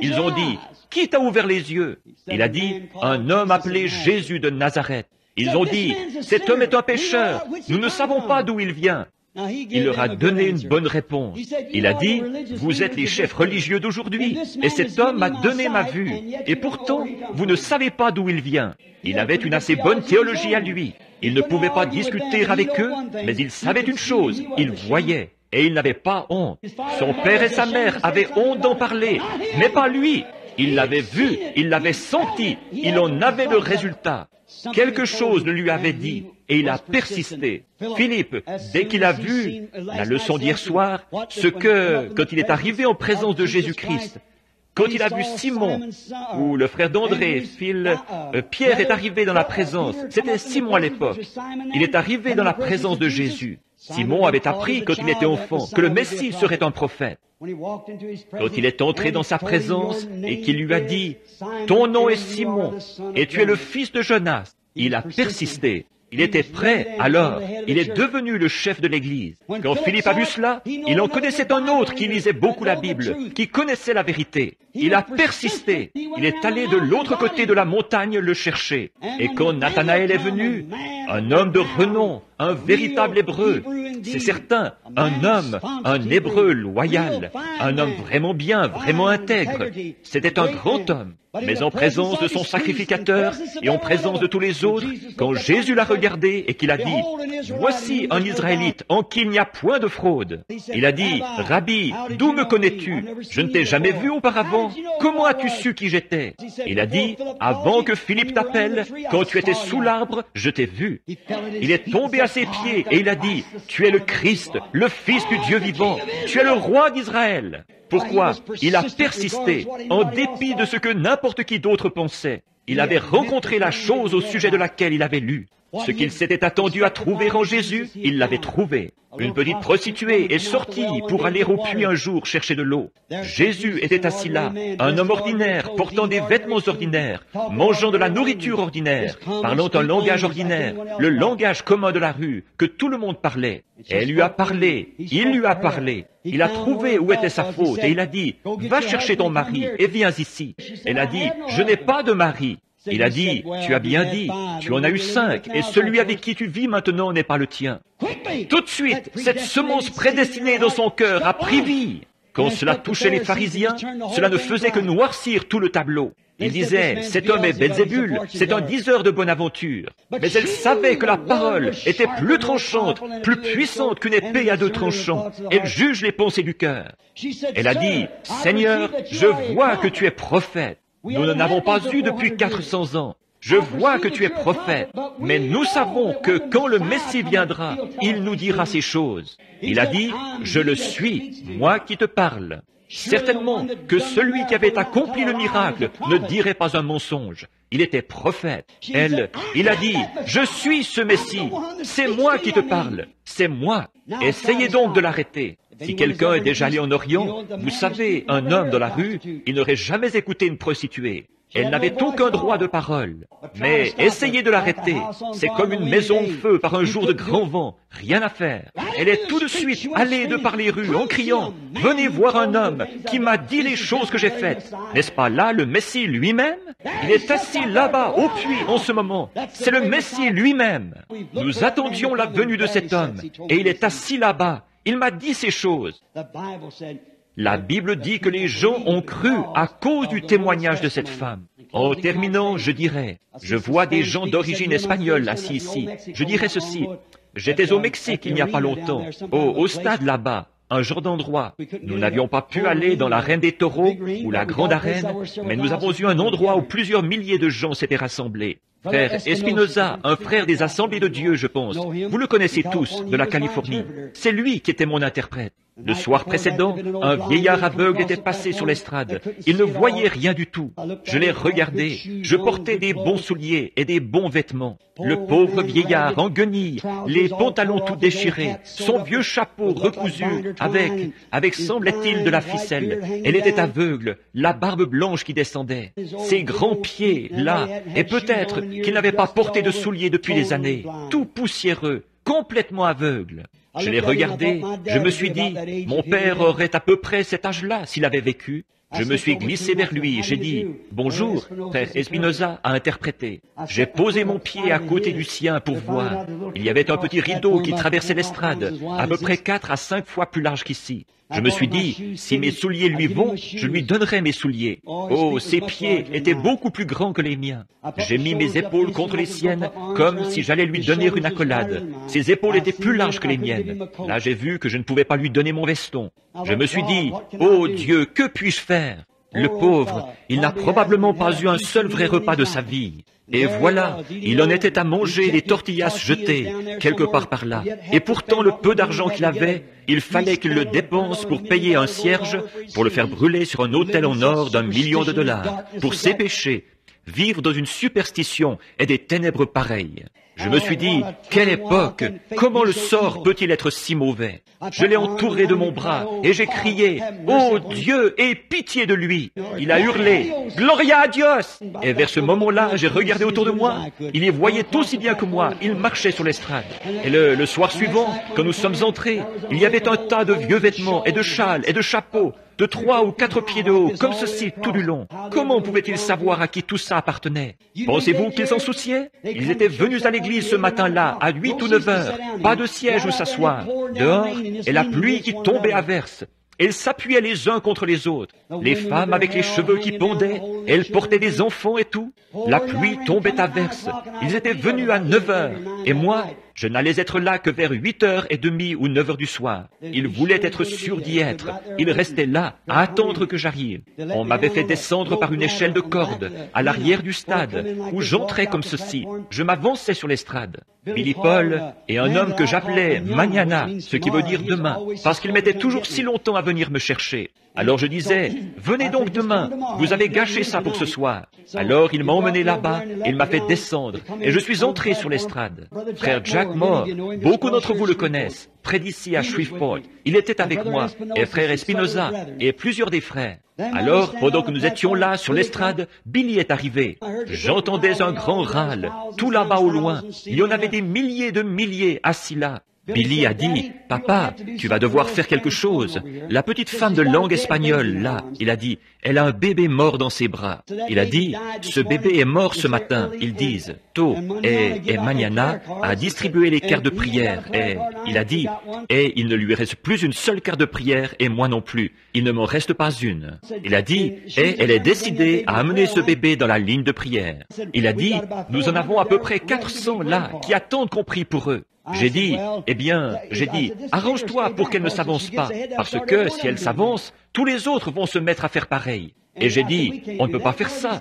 Ils ont dit, qui t'a ouvert les yeux? Il a dit, un homme appelé Jésus de Nazareth. Ils ont dit, cet homme est un pécheur. Nous ne savons pas d'où il vient. Il leur a donné une bonne réponse. Il a dit, vous êtes les chefs religieux d'aujourd'hui, et cet homme m'a donné ma vue, et pourtant, vous ne savez pas d'où il vient. Il avait une assez bonne théologie à lui. Il ne pouvait pas discuter avec eux, mais il savait une chose, il voyait, et il n'avait pas honte. Son père et sa mère avaient honte d'en parler, mais pas lui. Il l'avait vu, il l'avait senti, il en avait le résultat. Quelque chose le lui avait dit, et il a persisté. Philippe, dès qu'il a vu la leçon d'hier soir, quand il est arrivé en présence de Jésus-Christ, quand il a vu Simon, ou le frère d'André, Pierre est arrivé dans la présence, c'était Simon à l'époque, il est arrivé dans la présence de Jésus. Simon avait appris quand il était enfant que le Messie serait un prophète. Quand il est entré dans sa présence et qu'il lui a dit « Ton nom est Simon, et tu es le fils de Jonas », il a persisté. Il était prêt, alors, il est devenu le chef de l'Église. Quand Philippe a vu cela, il en connaissait un autre qui lisait beaucoup la Bible, qui connaissait la vérité. Il a persisté. Il est allé de l'autre côté de la montagne le chercher. Et quand Nathanaël est venu, un homme de renom, un véritable Hébreu, c'est certain, un homme, un Hébreu loyal, un homme vraiment bien, vraiment intègre. C'était un grand homme. Mais en présence de son sacrificateur et en présence de tous les autres, quand Jésus l'a regardé et qu'il a dit, « Voici un Israélite en qui il n'y a point de fraude. » Il a dit, « Rabbi, d'où me connais-tu? Je ne t'ai jamais vu auparavant. Comment as-tu su qui j'étais? » Il a dit, « Avant que Philippe t'appelle, quand tu étais sous l'arbre, je t'ai vu. » Il est tombé à ses pieds et il a dit, « Tu es le Christ, le Fils du Dieu vivant. Tu es le roi d'Israël. » Pourquoi? Il a persisté, en dépit de ce que n'importe qui d'autre pensait. Il avait rencontré la chose au sujet de laquelle il avait lu. Ce qu'il s'était attendu à trouver en Jésus, il l'avait trouvé. Une petite prostituée est sortie pour aller au puits un jour chercher de l'eau. Jésus était assis là, un homme ordinaire, portant des vêtements ordinaires, mangeant de la nourriture ordinaire, parlant un langage ordinaire, le langage commun de la rue, que tout le monde parlait. Elle lui a parlé, il lui a parlé. Il a trouvé où était sa faute et il a dit, « Va chercher ton mari et viens ici. » Elle a dit, « Je n'ai pas de mari. » Il a dit, « Tu as bien dit, tu en as eu 5, et celui avec qui tu vis maintenant n'est pas le tien. » Tout de suite, cette semence prédestinée dans son cœur a pris vie. Quand cela touchait les pharisiens, cela ne faisait que noircir tout le tableau. Ils disaient, cet homme est Belzébul, c'est un diseur de bonne aventure. Mais elle savait que la parole était plus tranchante, plus puissante qu'une épée à 2 tranchants. Elle juge les pensées du cœur. Elle a dit, Seigneur, je vois que tu es prophète. Nous n'en avons pas eu depuis 400 ans. Je vois que tu es prophète, mais nous savons que quand le Messie viendra, il nous dira ces choses. Il a dit, je le suis, moi qui te parle. Certainement que celui qui avait accompli le miracle ne dirait pas un mensonge. Il était prophète. Il a dit, je suis ce Messie. C'est moi qui te parle. C'est moi. Essayez donc de l'arrêter. Si quelqu'un est déjà allé en Orient, vous savez, un homme dans la rue, il n'aurait jamais écouté une prostituée. Elle n'avait aucun droit de parole. Mais essayez de l'arrêter. C'est comme une maison au feu par un jour de grand vent. Rien à faire. Elle est tout de suite allée de par les rues en criant, « Venez voir un homme qui m'a dit les choses que j'ai faites. » N'est-ce pas là le Messie lui-même? Il est assis là-bas au puits en ce moment. C'est le Messie lui-même. Nous attendions la venue de cet homme et il est assis là-bas. Il m'a dit ces choses. La Bible dit que les gens ont cru à cause du témoignage de cette femme. En terminant, je dirais, je vois des gens d'origine espagnole assis ici. Je dirais ceci, j'étais au Mexique il n'y a pas longtemps, au stade là-bas, un genre d'endroit. Nous n'avions pas pu aller dans l'arène des taureaux ou la grande arène, mais nous avons eu un endroit où plusieurs milliers de gens s'étaient rassemblés. Frère Espinoza, un frère des Assemblées de Dieu, je pense. Vous le connaissez tous, de la Californie. C'est lui qui était mon interprète. Le soir précédent, un vieillard aveugle était passé sur l'estrade. Il ne voyait rien du tout. Je l'ai regardé. Je portais des bons souliers et des bons vêtements. Le pauvre vieillard en guenilles, les pantalons tout déchirés, son vieux chapeau recousu avec semblait-il de la ficelle. Elle était aveugle, la barbe blanche qui descendait. Ses grands pieds, là, et peut-être qu'il n'avait pas porté de souliers depuis des années, tout poussiéreux, complètement aveugle. Je l'ai regardé, je me suis dit, mon père aurait à peu près cet âge-là s'il avait vécu. Je me suis glissé vers lui, j'ai dit, « Bonjour, frère Espinoza a interprété. » J'ai posé mon pied à côté du sien pour voir. Il y avait un petit rideau qui traversait l'estrade, à peu près 4 à 5 fois plus large qu'ici. Je me suis dit, si mes souliers lui vont, je lui donnerai mes souliers. Oh, ses pieds étaient beaucoup plus grands que les miens. J'ai mis mes épaules contre les siennes, comme si j'allais lui donner une accolade. Ses épaules étaient plus larges que les miennes. Là, j'ai vu que je ne pouvais pas lui donner mon veston. Je me suis dit, oh Dieu, que puis-je faire? Le pauvre, il n'a probablement pas eu un seul vrai repas de sa vie. Et voilà, il en était à manger des tortillas jetées, quelque part par là. Et pourtant, le peu d'argent qu'il avait, il fallait qu'il le dépense pour payer un cierge, pour le faire brûler sur un autel en or d'1 million $, pour ses péchés, vivre dans une superstition et des ténèbres pareilles. Je me suis dit, quelle époque! Comment le sort peut-il être si mauvais? Je l'ai entouré de mon bras et j'ai crié, oh Dieu, aie pitié de lui! Il a hurlé, Gloria a Dios! Et vers ce moment-là, j'ai regardé autour de moi. Il y voyait aussi bien que moi. Il marchait sur l'estrade. Et le soir suivant, quand nous sommes entrés, il y avait un tas de vieux vêtements et de châles et de chapeaux, de 3 ou 4 pieds de haut, comme ceci tout du long. Comment pouvaient-ils savoir à qui tout ça appartenait? Pensez-vous qu'ils s'en souciaient? Ils étaient venus à l'église ce matin-là, à 8 ou 9 heures. Pas de siège où s'asseoir. Dehors, et la pluie qui tombait à verse. Elles s'appuyaient les uns contre les autres. Les femmes avec les cheveux qui pondaient, elles portaient des enfants et tout. La pluie tombait à verse. Ils étaient venus à 9 heures. Et moi, je n'allais être là que vers 8h30 ou 9 heures du soir. Ils voulaient être sûrs d'y être. Ils restaient là, à attendre que j'arrive. On m'avait fait descendre par une échelle de corde, à l'arrière du stade, où j'entrais comme ceci. Je m'avançais sur l'estrade. Billy Paul et un homme que j'appelais Mañana, ce qui veut dire demain, parce qu'il mettait toujours si longtemps à venir me chercher. Alors je disais, venez donc demain, vous avez gâché ça pour ce soir. Alors il m'a emmené là-bas, il m'a fait descendre, et je suis entré sur l'estrade. Frère Jack Moore, beaucoup d'entre vous le connaissent, près d'ici à Shreveport. Il était avec moi, et frère Espinoza, et plusieurs des frères. Alors, pendant que nous étions là, sur l'estrade, Billy est arrivé. J'entendais un grand râle, tout là-bas au loin. Il y en avait des milliers de milliers assis là. Billy a dit, « Papa, tu vas devoir faire quelque chose. » La petite femme de langue espagnole, là, il a dit, « Elle a un bébé mort dans ses bras. » Il a dit, « Ce bébé est mort ce matin. » Ils disent, « To et Mañana a distribué les cartes de prière. » Et il a dit, « Et il ne lui reste plus une seule carte de prière et moi non plus. Il ne m'en reste pas une. » Il a dit, « Et elle est décidée à amener ce bébé dans la ligne de prière. » Il a dit, « Nous en avons à peu près 400 là qui attendent qu'on prie pour eux. » J'ai dit, arrange-toi pour qu'elle ne s'avance pas, parce que si elle s'avance, tous les autres vont se mettre à faire pareil. Et j'ai dit, on ne peut pas faire ça.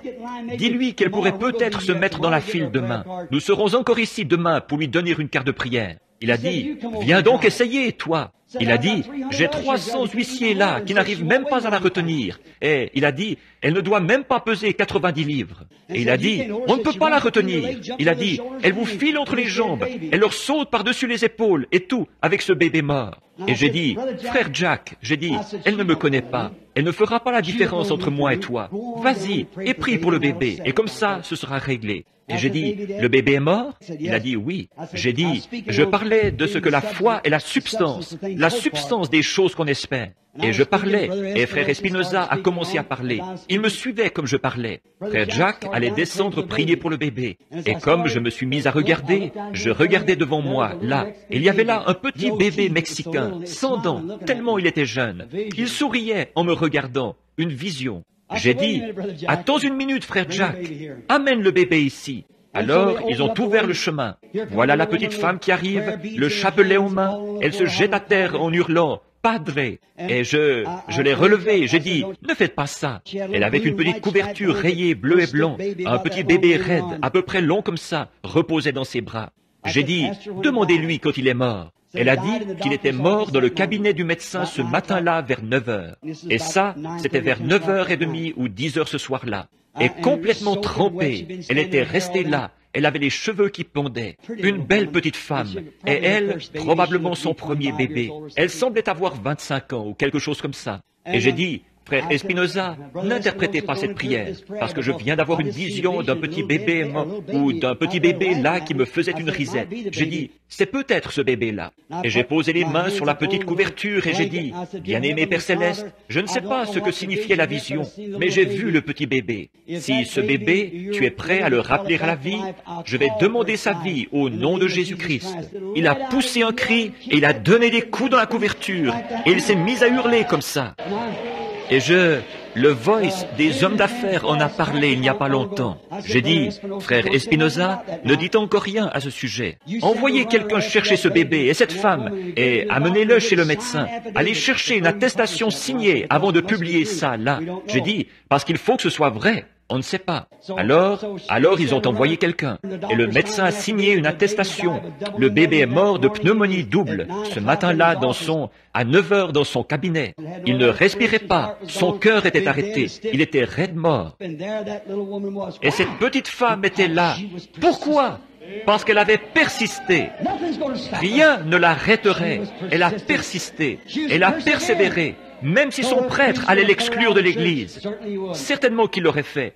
Dis-lui qu'elle pourrait peut-être se mettre dans la file demain. Nous serons encore ici demain pour lui donner une carte de prière. Il a dit, viens donc essayer, toi. Il a dit, j'ai 300 huissiers là qui n'arrivent même pas à la retenir. Et il a dit, elle ne doit même pas peser 90 livres. Et il a dit, on ne peut pas la retenir. Il a dit, elle vous file entre les jambes, elle leur saute par-dessus les épaules et tout avec ce bébé mort. Et j'ai dit, frère Jack, elle ne me connaît pas. Elle ne fera pas la différence entre moi et toi. Vas-y et prie pour le bébé. Et comme ça, ce sera réglé. Et j'ai dit, le bébé est mort? Il a dit oui. J'ai dit, je parlais de ce que la foi est la substance des choses qu'on espère. Et je parlais, et frère Espinoza a commencé à parler. Il me suivait comme je parlais. Frère Jack allait descendre prier pour le bébé. Et comme je me suis mis à regarder, je regardais devant moi, là. Il y avait là un petit bébé mexicain, sans dents, tellement il était jeune. Il souriait en me regardant, une vision. J'ai dit, attends une minute, frère Jack, amène le bébé ici. Alors, ils ont ouvert le chemin. Voilà la petite femme qui arrive, le chapelet aux mains. Elle se jette à terre en hurlant, Padre. Et je l'ai relevée, j'ai dit, ne faites pas ça. Elle avait une petite couverture rayée bleu et blanc, un petit bébé raide, à peu près long comme ça, reposait dans ses bras. J'ai dit, demandez-lui quand il est mort. Elle a dit qu'il était mort dans le cabinet du médecin ce matin-là vers 9 heures. Et ça, c'était vers 9h30 ou 10 heures ce soir-là. Et complètement trempée, elle était restée là. Elle avait les cheveux qui pendaient. Une belle petite femme. Et elle, probablement son premier bébé. Elle semblait avoir 25 ans ou quelque chose comme ça. Et j'ai dit, frère Espinoza, n'interprétez pas cette prière, parce que je viens d'avoir une vision d'un petit bébé ou d'un petit bébé là qui me faisait une risette. J'ai dit, c'est peut-être ce bébé-là. Et j'ai posé les mains sur la petite couverture et j'ai dit, bien-aimé Père Céleste, je ne sais pas ce que signifiait la vision, mais j'ai vu le petit bébé. Si ce bébé, tu es prêt à le rappeler à la vie, je vais demander sa vie au nom de Jésus-Christ. Il a poussé un cri et il a donné des coups dans la couverture et il s'est mis à hurler comme ça. Et le Voice des hommes d'affaires en a parlé il n'y a pas longtemps. J'ai dit, frère Espinoza, ne dites encore rien à ce sujet. Envoyez quelqu'un chercher ce bébé et cette femme et amenez-le chez le médecin. Allez chercher une attestation signée avant de publier ça là. J'ai dit, parce qu'il faut que ce soit vrai. On ne sait pas. Alors ils ont envoyé quelqu'un. Et le médecin a signé une attestation. Le bébé est mort de pneumonie double. Ce matin-là, à 9 heures dans son cabinet. Il ne respirait pas. Son cœur était arrêté. Il était raide mort. Et cette petite femme était là. Pourquoi? parce qu'elle avait persisté. Rien ne l'arrêterait. Elle a persisté. Elle a persévéré, même si son prêtre allait l'exclure de l'Église. Certainement qu'il l'aurait fait.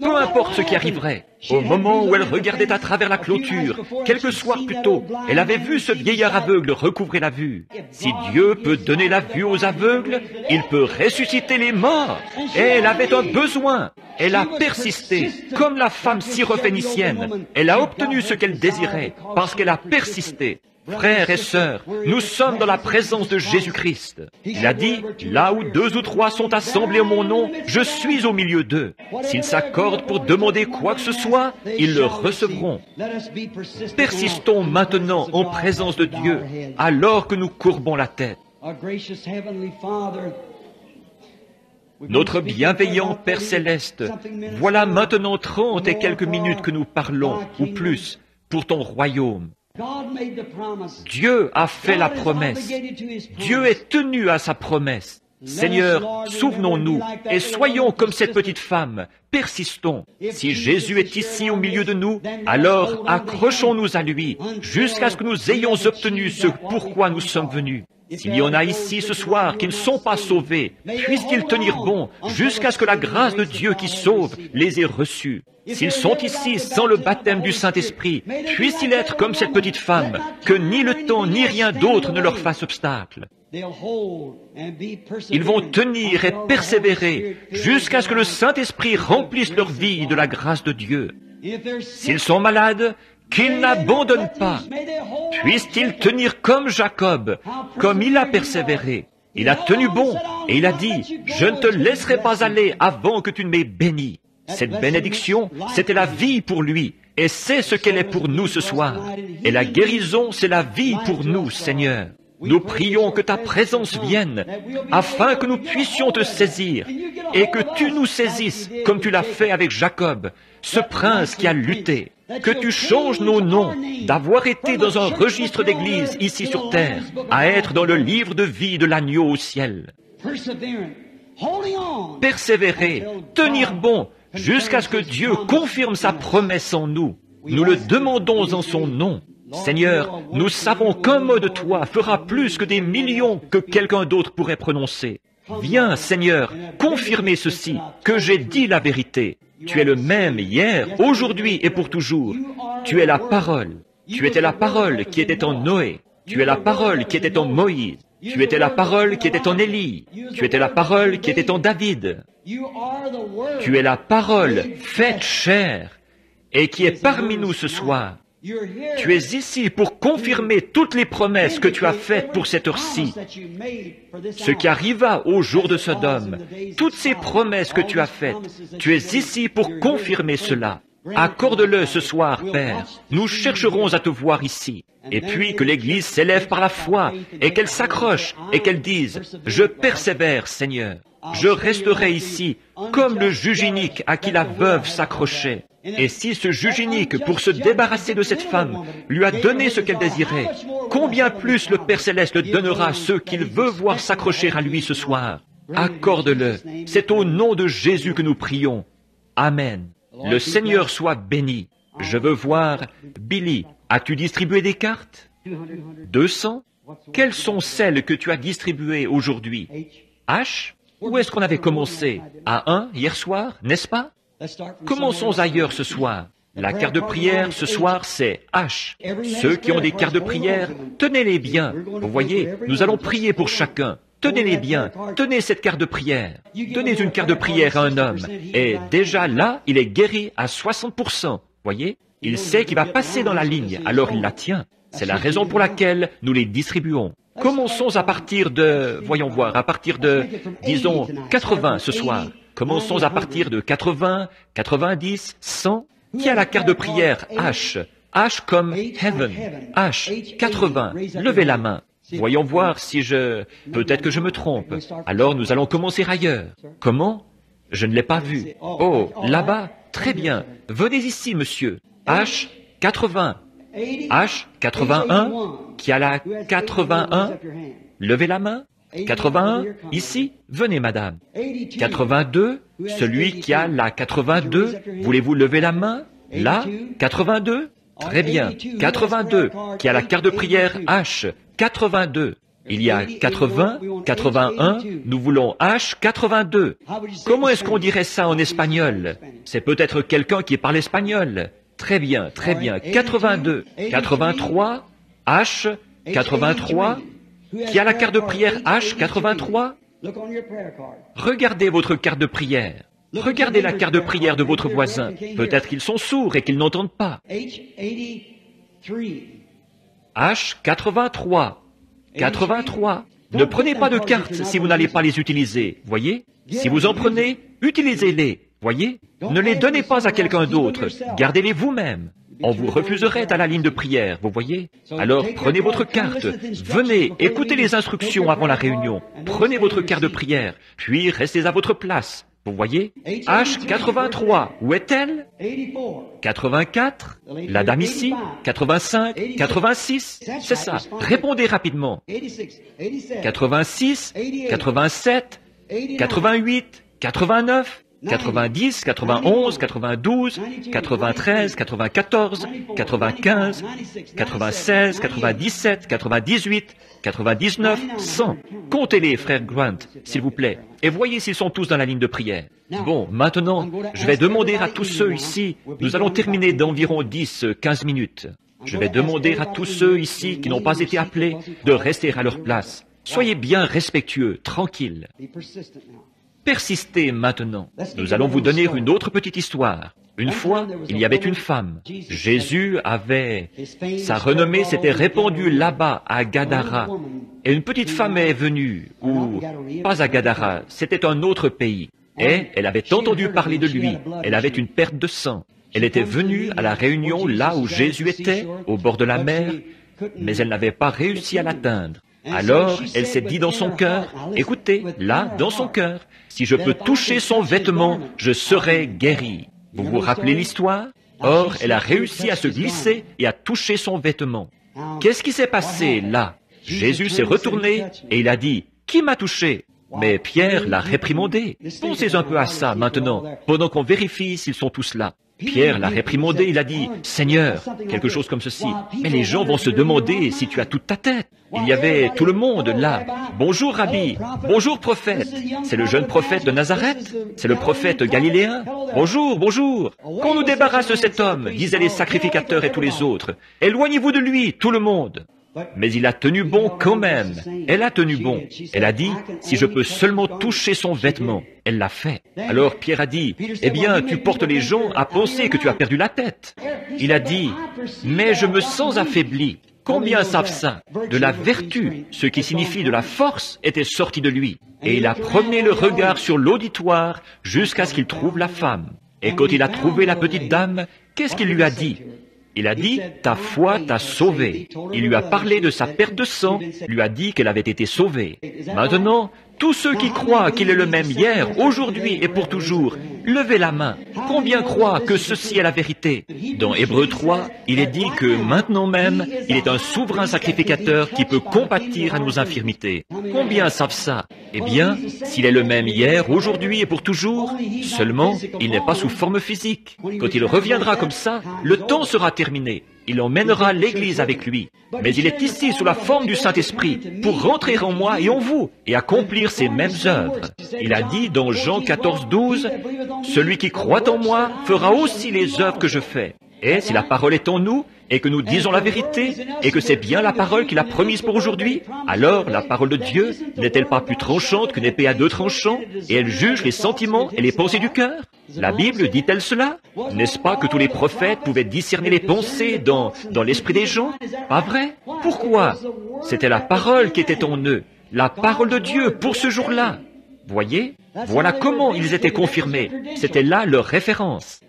Peu importe ce qui arriverait, au moment où elle regardait à travers la clôture, quelques soirs plus tôt, elle avait vu ce vieillard aveugle recouvrer la vue. Si Dieu peut donner la vue aux aveugles, il peut ressusciter les morts. Et elle avait un besoin. Elle a persisté, comme la femme syrophénicienne. Elle a obtenu ce qu'elle désirait, parce qu'elle a persisté. Frères et sœurs, nous sommes dans la présence de Jésus-Christ. Il a dit, là où 2 ou 3 sont assemblés en mon nom, je suis au milieu d'eux. S'ils s'accordent pour demander quoi que ce soit, ils le recevront. Persistons maintenant en présence de Dieu, alors que nous courbons la tête. Notre bienveillant Père Céleste, voilà maintenant 30 et quelques minutes que nous parlons, ou plus, pour ton royaume. Dieu a fait la promesse. Dieu est tenu à sa promesse. Seigneur, souvenons-nous et soyons comme cette petite femme. Persistons. Si Jésus est ici au milieu de nous, alors accrochons-nous à lui jusqu'à ce que nous ayons obtenu ce pourquoi nous sommes venus. S'il y en a ici ce soir qui ne sont pas sauvés, puissent-ils tenir bon jusqu'à ce que la grâce de Dieu qui sauve les ait reçus. S'ils sont ici sans le baptême du Saint-Esprit, puissent-ils être comme cette petite femme, que ni le temps ni rien d'autre ne leur fasse obstacle. Ils vont tenir et persévérer jusqu'à ce que le Saint-Esprit remplisse leur vie de la grâce de Dieu. S'ils sont malades, qu'ils n'abandonnent pas. Puissent-ils tenir comme Jacob, comme il a persévéré. Il a tenu bon et il a dit, « Je ne te laisserai pas aller avant que tu ne m'aies béni. » Cette bénédiction, c'était la vie pour lui, et c'est ce qu'elle est pour nous ce soir. Et la guérison, c'est la vie pour nous, Seigneur. Nous prions que ta présence vienne, afin que nous puissions te saisir, et que tu nous saisisses, comme tu l'as fait avec Jacob, ce prince qui a lutté. Que tu changes nos noms d'avoir été dans un registre d'église ici sur terre, à être dans le livre de vie de l'agneau au ciel. Persévérer, tenir bon, jusqu'à ce que Dieu confirme sa promesse en nous. Nous le demandons en son nom. Seigneur, nous savons qu'un mot de toi fera plus que des millions que quelqu'un d'autre pourrait prononcer. Viens, Seigneur, confirmer ceci, que j'ai dit la vérité. Tu es le même hier, aujourd'hui et pour toujours. Tu es la parole. Tu étais la parole qui était en Noé. Tu es la parole qui était en Moïse. Tu étais la parole qui était en Élie. Tu étais la parole qui était en David. Tu es la parole faite chair et qui est parmi nous ce soir. Tu es ici pour confirmer toutes les promesses que tu as faites pour cette heure-ci. Ce qui arriva au jour de Sodome, toutes ces promesses que tu as faites, tu es ici pour confirmer cela. Accorde-le ce soir, Père. Nous chercherons à te voir ici. Et puis que l'Église s'élève par la foi et qu'elle s'accroche et qu'elle dise « Je persévère, Seigneur. Je resterai ici comme le juge inique à qui la veuve s'accrochait. » Et si ce juge inique, pour se débarrasser de cette femme, lui a donné ce qu'elle désirait, combien plus le Père Céleste le donnera à ceux qu'il veut voir s'accrocher à lui ce soir. Accorde-le. C'est au nom de Jésus que nous prions. Amen. Le Seigneur soit béni. Je veux voir Billy. As-tu distribué des cartes? 200? Quelles sont celles que tu as distribuées aujourd'hui? H? Où est-ce qu'on avait commencé? À 1 hier soir, n'est-ce pas? Commençons ailleurs ce soir. La carte de prière ce soir, c'est H. Ceux qui ont des cartes de prière, tenez-les bien. Vous voyez, nous allons prier pour chacun. Tenez-les bien. Tenez cette carte de prière. Donnez une carte de prière à un homme. Et déjà là, il est guéri à 60%. Voyez? Il sait qu'il va passer dans la ligne, alors il la tient. C'est la raison pour laquelle nous les distribuons. Commençons à partir de, voyons voir, à partir de, disons, 80 ce soir. Commençons à partir de 80, 90, 100. Qui a la carte de prière H? H comme Heaven. H, 80. Levez la main. Voyons voir si peut-être que je me trompe. Alors nous allons commencer ailleurs. Comment? Je ne l'ai pas vu. Oh, là-bas? Très bien. Venez ici, monsieur. H, 80. H, 81. Qui a la 81? Levez la main. 81, ici, venez madame. 82, celui qui a la 82, voulez-vous lever la main? Là, 82, Très bien. 82. Qui a la carte de prière H. 82. Il y a 80, 81, nous voulons H 82. Comment est-ce qu'on dirait ça en espagnol? C'est peut-être quelqu'un qui parle espagnol. Très bien, 82, 83, H 83. Qui a la carte de prière H 83? Regardez votre carte de prière. Regardez la carte de prière de votre voisin. Peut-être qu'ils sont sourds et qu'ils n'entendent pas. H 83. 83. Ne prenez pas de cartes si vous n'allez pas les utiliser, voyez? Si vous en prenez, utilisez-les, voyez? Ne les donnez pas à quelqu'un d'autre, gardez-les vous-même. On vous refuserait à la ligne de prière, vous voyez? Alors prenez votre carte, venez, écoutez les instructions avant la réunion, prenez votre carte de prière, puis restez à votre place. Vous voyez? H 83, où est-elle? 84, la dame ici, 85, 86, c'est ça. Répondez rapidement. 86, 87, 88, 89, 90, 91, 92, 93, 94, 95, 96, 97, 98, 99, 100. Comptez-les, frère Grant, s'il vous plaît, et voyez s'ils sont tous dans la ligne de prière. Bon, maintenant, je vais demander à tous ceux ici, nous allons terminer d'environ 10-15 minutes. Je vais demander à tous ceux ici qui n'ont pas été appelés de rester à leur place. Soyez bien respectueux, tranquilles. Persistez maintenant. Nous allons vous donner une autre petite histoire. Une fois, il y avait une femme. Jésus avait... Sa renommée s'était répandue là-bas, à Gadara. Et une petite femme est venue, ou pas à Gadara, c'était un autre pays. Et elle avait entendu parler de lui. Elle avait une perte de sang. Elle était venue à la réunion là où Jésus était, au bord de la mer, mais elle n'avait pas réussi à l'atteindre. Alors, elle s'est dit dans son cœur, écoutez, là, dans son cœur, si je peux toucher son vêtement, je serai guéri. Vous vous rappelez l'histoire? Or, elle a réussi à se glisser et à toucher son vêtement. Qu'est-ce qui s'est passé là? Jésus s'est retourné et il a dit, qui m'a touché? Mais Pierre l'a réprimandé. Pensez un peu à ça maintenant, pendant qu'on vérifie s'ils sont tous là. Pierre l'a réprimandé, il a dit, « Seigneur », quelque chose comme ceci. Mais les gens vont se demander si tu as toute ta tête. Il y avait tout le monde là. « Bonjour, Rabbi. Bonjour, prophète. C'est le jeune prophète de Nazareth. C'est le prophète galiléen. Bonjour, bonjour. Qu'on nous débarrasse de cet homme, disaient les sacrificateurs et tous les autres. Éloignez-vous de lui, tout le monde. » Mais il a tenu bon quand même. Elle a tenu bon. Elle a dit, si je peux seulement toucher son vêtement. Elle l'a fait. Alors Pierre a dit, eh bien, tu portes les gens à penser que tu as perdu la tête. Il a dit, mais je me sens affaibli. Combien savent ça? De la vertu, ce qui signifie de la force, était sorti de lui. Et il a promené le regard sur l'auditoire jusqu'à ce qu'il trouve la femme. Et quand il a trouvé la petite dame, qu'est-ce qu'il lui a dit? Il a dit, ta foi t'a sauvé. Il lui a parlé de sa perte de sang, lui a dit qu'elle avait été sauvée. Maintenant, tous ceux qui croient qu'il est le même hier, aujourd'hui et pour toujours, levez la main. Combien croient que ceci est la vérité? Dans Hébreux 3, il est dit que maintenant même, il est un souverain sacrificateur qui peut compatir à nos infirmités. Combien savent ça? Eh bien, s'il est le même hier, aujourd'hui et pour toujours, seulement, il n'est pas sous forme physique. Quand il reviendra comme ça, le temps sera terminé. Il emmènera l'Église avec lui. Mais il est ici sous la forme du Saint-Esprit pour rentrer en moi et en vous et accomplir ces mêmes œuvres. Il a dit dans Jean 14, 12, « Celui qui croit en moi fera aussi les œuvres que je fais. » Et si la parole est en nous, et que nous disons la vérité, et que c'est bien la parole qu'il a promise pour aujourd'hui, alors la parole de Dieu n'est-elle pas plus tranchante qu'une épée à deux tranchants, et elle juge les sentiments et les pensées du cœur? La Bible dit-elle cela? N'est-ce pas que tous les prophètes pouvaient discerner les pensées dans l'esprit des gens? Pas vrai? Pourquoi? C'était la parole qui était en eux, la parole de Dieu pour ce jour-là. Voyez? Voilà comment ils étaient confirmés. C'était là leur référence.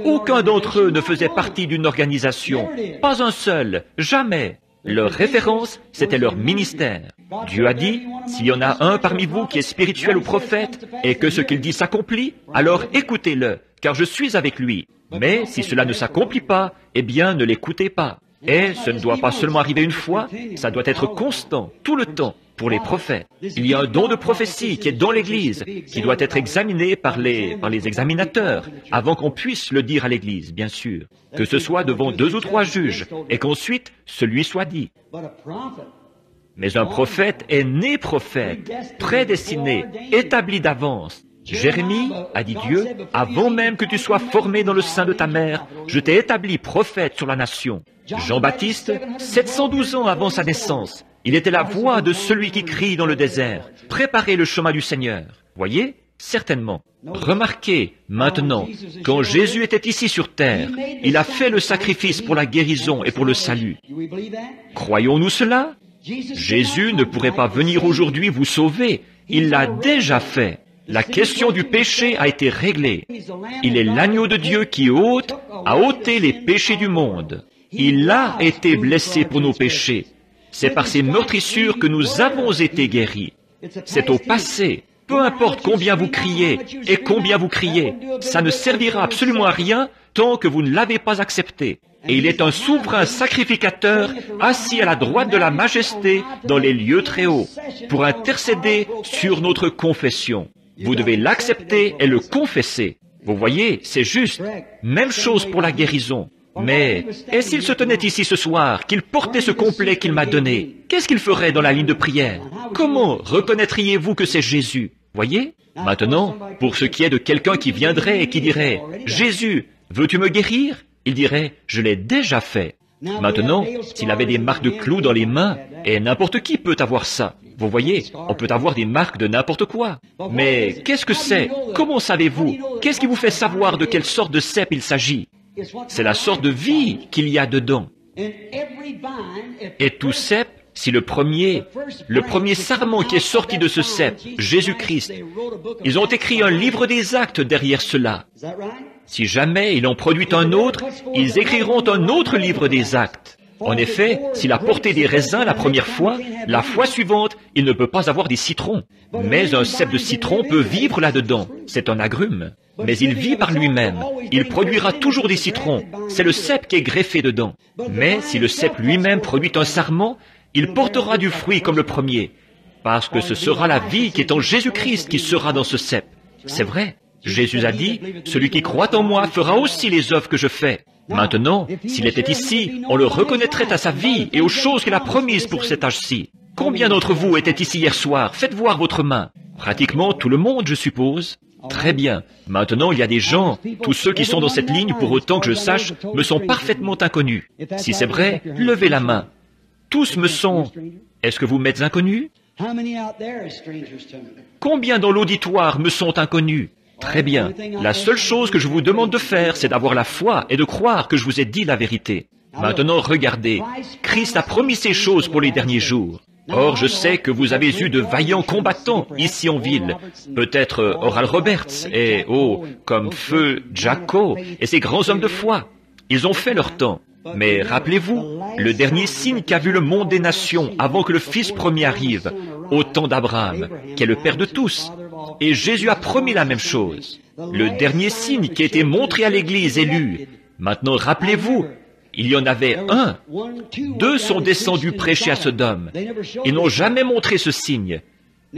Aucun d'entre eux ne faisait partie d'une organisation. Pas un seul. Jamais. Leur référence, c'était leur ministère. Dieu a dit, s'il y en a un parmi vous qui est spirituel ou prophète, et que ce qu'il dit s'accomplit, alors écoutez-le, car je suis avec lui. Mais si cela ne s'accomplit pas, eh bien ne l'écoutez pas. Et ce ne doit pas seulement arriver une fois, ça doit être constant, tout le temps, pour les prophètes. Il y a un don de prophétie qui est dans l'Église, qui doit être examiné par les examinateurs, avant qu'on puisse le dire à l'Église, bien sûr. Que ce soit devant 2 ou 3 juges, et qu'ensuite, celui soit dit. Mais un prophète est né prophète, prédestiné, établi d'avance. Jérémie, a dit Dieu, avant même que tu sois formé dans le sein de ta mère, je t'ai établi prophète sur la nation. Jean-Baptiste, 712 ans avant sa naissance, il était la voix de celui qui crie dans le désert. Préparez le chemin du Seigneur. Voyez? Certainement. Remarquez, maintenant, quand Jésus était ici sur terre, il a fait le sacrifice pour la guérison et pour le salut. Croyons-nous cela? Jésus ne pourrait pas venir aujourd'hui vous sauver. Il l'a déjà fait. La question du péché a été réglée. Il est l'agneau de Dieu qui a ôté les péchés du monde. Il a été blessé pour nos péchés. C'est par ses meurtrissures que nous avons été guéris. C'est au passé. Peu importe combien vous criez et combien vous criez, ça ne servira absolument à rien tant que vous ne l'avez pas accepté. Et il est un souverain sacrificateur assis à la droite de la majesté dans les lieux très hauts pour intercéder sur notre confession. Vous devez l'accepter et le confesser. Vous voyez, c'est juste. Même chose pour la guérison. Mais, et s'il se tenait ici ce soir, qu'il portait ce complet qu'il m'a donné, qu'est-ce qu'il ferait dans la ligne de prière? Comment reconnaîtriez-vous que c'est Jésus? Voyez? Maintenant, pour ce qui est de quelqu'un qui viendrait et qui dirait, « Jésus, veux-tu me guérir ?» Il dirait, « Je l'ai déjà fait. » Maintenant, s'il avait des marques de clous dans les mains, et n'importe qui peut avoir ça. Vous voyez, on peut avoir des marques de n'importe quoi. Mais qu'est-ce que c'est? Comment savez-vous? Qu'est-ce qui vous fait savoir de quelle sorte de cep il s'agit? C'est la sorte de vie qu'il y a dedans. Et tout cep, si le premier sarment qui est sorti de ce cep, Jésus-Christ, ils ont écrit un livre des actes derrière cela. Si jamais il en produit un autre, ils écriront un autre livre des actes. En effet, s'il a porté des raisins la première fois, la fois suivante, il ne peut pas avoir des citrons. Mais un cep de citron peut vivre là-dedans. C'est un agrume. Mais il vit par lui-même. Il produira toujours des citrons. C'est le cep qui est greffé dedans. Mais si le cep lui-même produit un sarment, il portera du fruit comme le premier. Parce que ce sera la vie qui est en Jésus-Christ qui sera dans ce cep. C'est vrai. Jésus a dit, « Celui qui croit en moi fera aussi les œuvres que je fais. » Maintenant, s'il était ici, on le reconnaîtrait à sa vie et aux choses qu'il a promises pour cet âge-ci. Combien d'entre vous étaient ici hier soir? Faites voir votre main. Pratiquement tout le monde, je suppose. Très bien. Maintenant, il y a des gens, tous ceux qui sont dans cette ligne, pour autant que je sache, me sont parfaitement inconnus. Si c'est vrai, levez la main. Tous me sont... Est-ce que vous m'êtes inconnus? Combien dans l'auditoire me sont inconnus? Très bien. La seule chose que je vous demande de faire, c'est d'avoir la foi et de croire que je vous ai dit la vérité. Maintenant, regardez. Christ a promis ces choses pour les derniers jours. Or, je sais que vous avez eu de vaillants combattants ici en ville. Peut-être Oral Roberts et, comme Feu Jacko et ces grands hommes de foi. Ils ont fait leur temps. Mais rappelez-vous, le dernier signe qu'a vu le monde des nations avant que le Fils premier arrive, au temps d'Abraham, qui est le Père de tous. Et Jésus a promis la même chose. Le dernier signe qui a été montré à l'Église élue. Maintenant, rappelez-vous, il y en avait un. 2 sont descendus prêcher à Sodome. Ils n'ont jamais montré ce signe.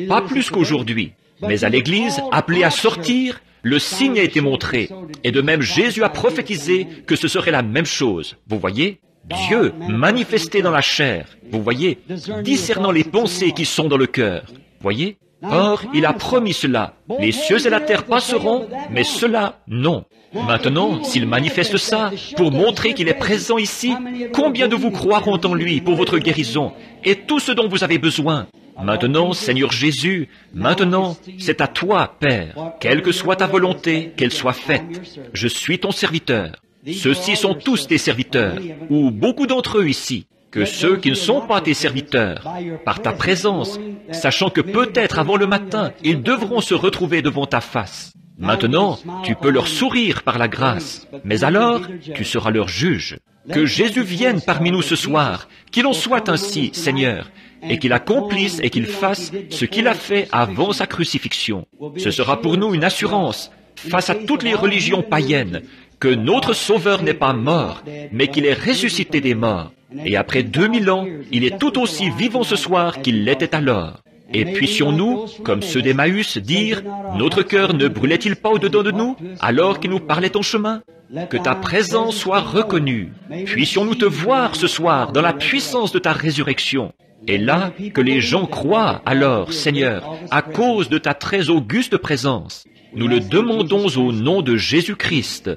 Pas plus qu'aujourd'hui. Mais à l'Église, appelée à sortir, le signe a été montré. Et de même, Jésus a prophétisé que ce serait la même chose. Vous voyez? Dieu manifesté dans la chair. Vous voyez? Discernant les pensées qui sont dans le cœur. Voyez? Or, il a promis cela. Les cieux et la terre passeront, mais cela, non. Maintenant, s'il manifeste ça, pour montrer qu'il est présent ici, combien de vous croiront en lui pour votre guérison et tout ce dont vous avez besoin? Maintenant, Seigneur Jésus, maintenant, c'est à toi, Père. Quelle que soit ta volonté, qu'elle soit faite. Je suis ton serviteur. Ceux-ci sont tous tes serviteurs, ou beaucoup d'entre eux ici. Que ceux qui ne sont pas tes serviteurs, par ta présence, sachant que peut-être avant le matin, ils devront se retrouver devant ta face. Maintenant, tu peux leur sourire par la grâce, mais alors, tu seras leur juge. Que Jésus vienne parmi nous ce soir, qu'il en soit ainsi, Seigneur, et qu'il accomplisse et qu'il fasse ce qu'il a fait avant sa crucifixion. Ce sera pour nous une assurance, face à toutes les religions païennes, que notre Sauveur n'est pas mort, mais qu'il est ressuscité des morts. Et après 2000 ans, il est tout aussi vivant ce soir qu'il l'était alors. Et puissions-nous, comme ceux d'Emmaüs, dire, notre cœur ne brûlait-il pas au-dedans de nous, alors qu'il nous parlait en chemin? Que ta présence soit reconnue. Puissions-nous te voir ce soir dans la puissance de ta résurrection. Et là, que les gens croient alors, Seigneur, à cause de ta très auguste présence. Nous le demandons au nom de Jésus-Christ.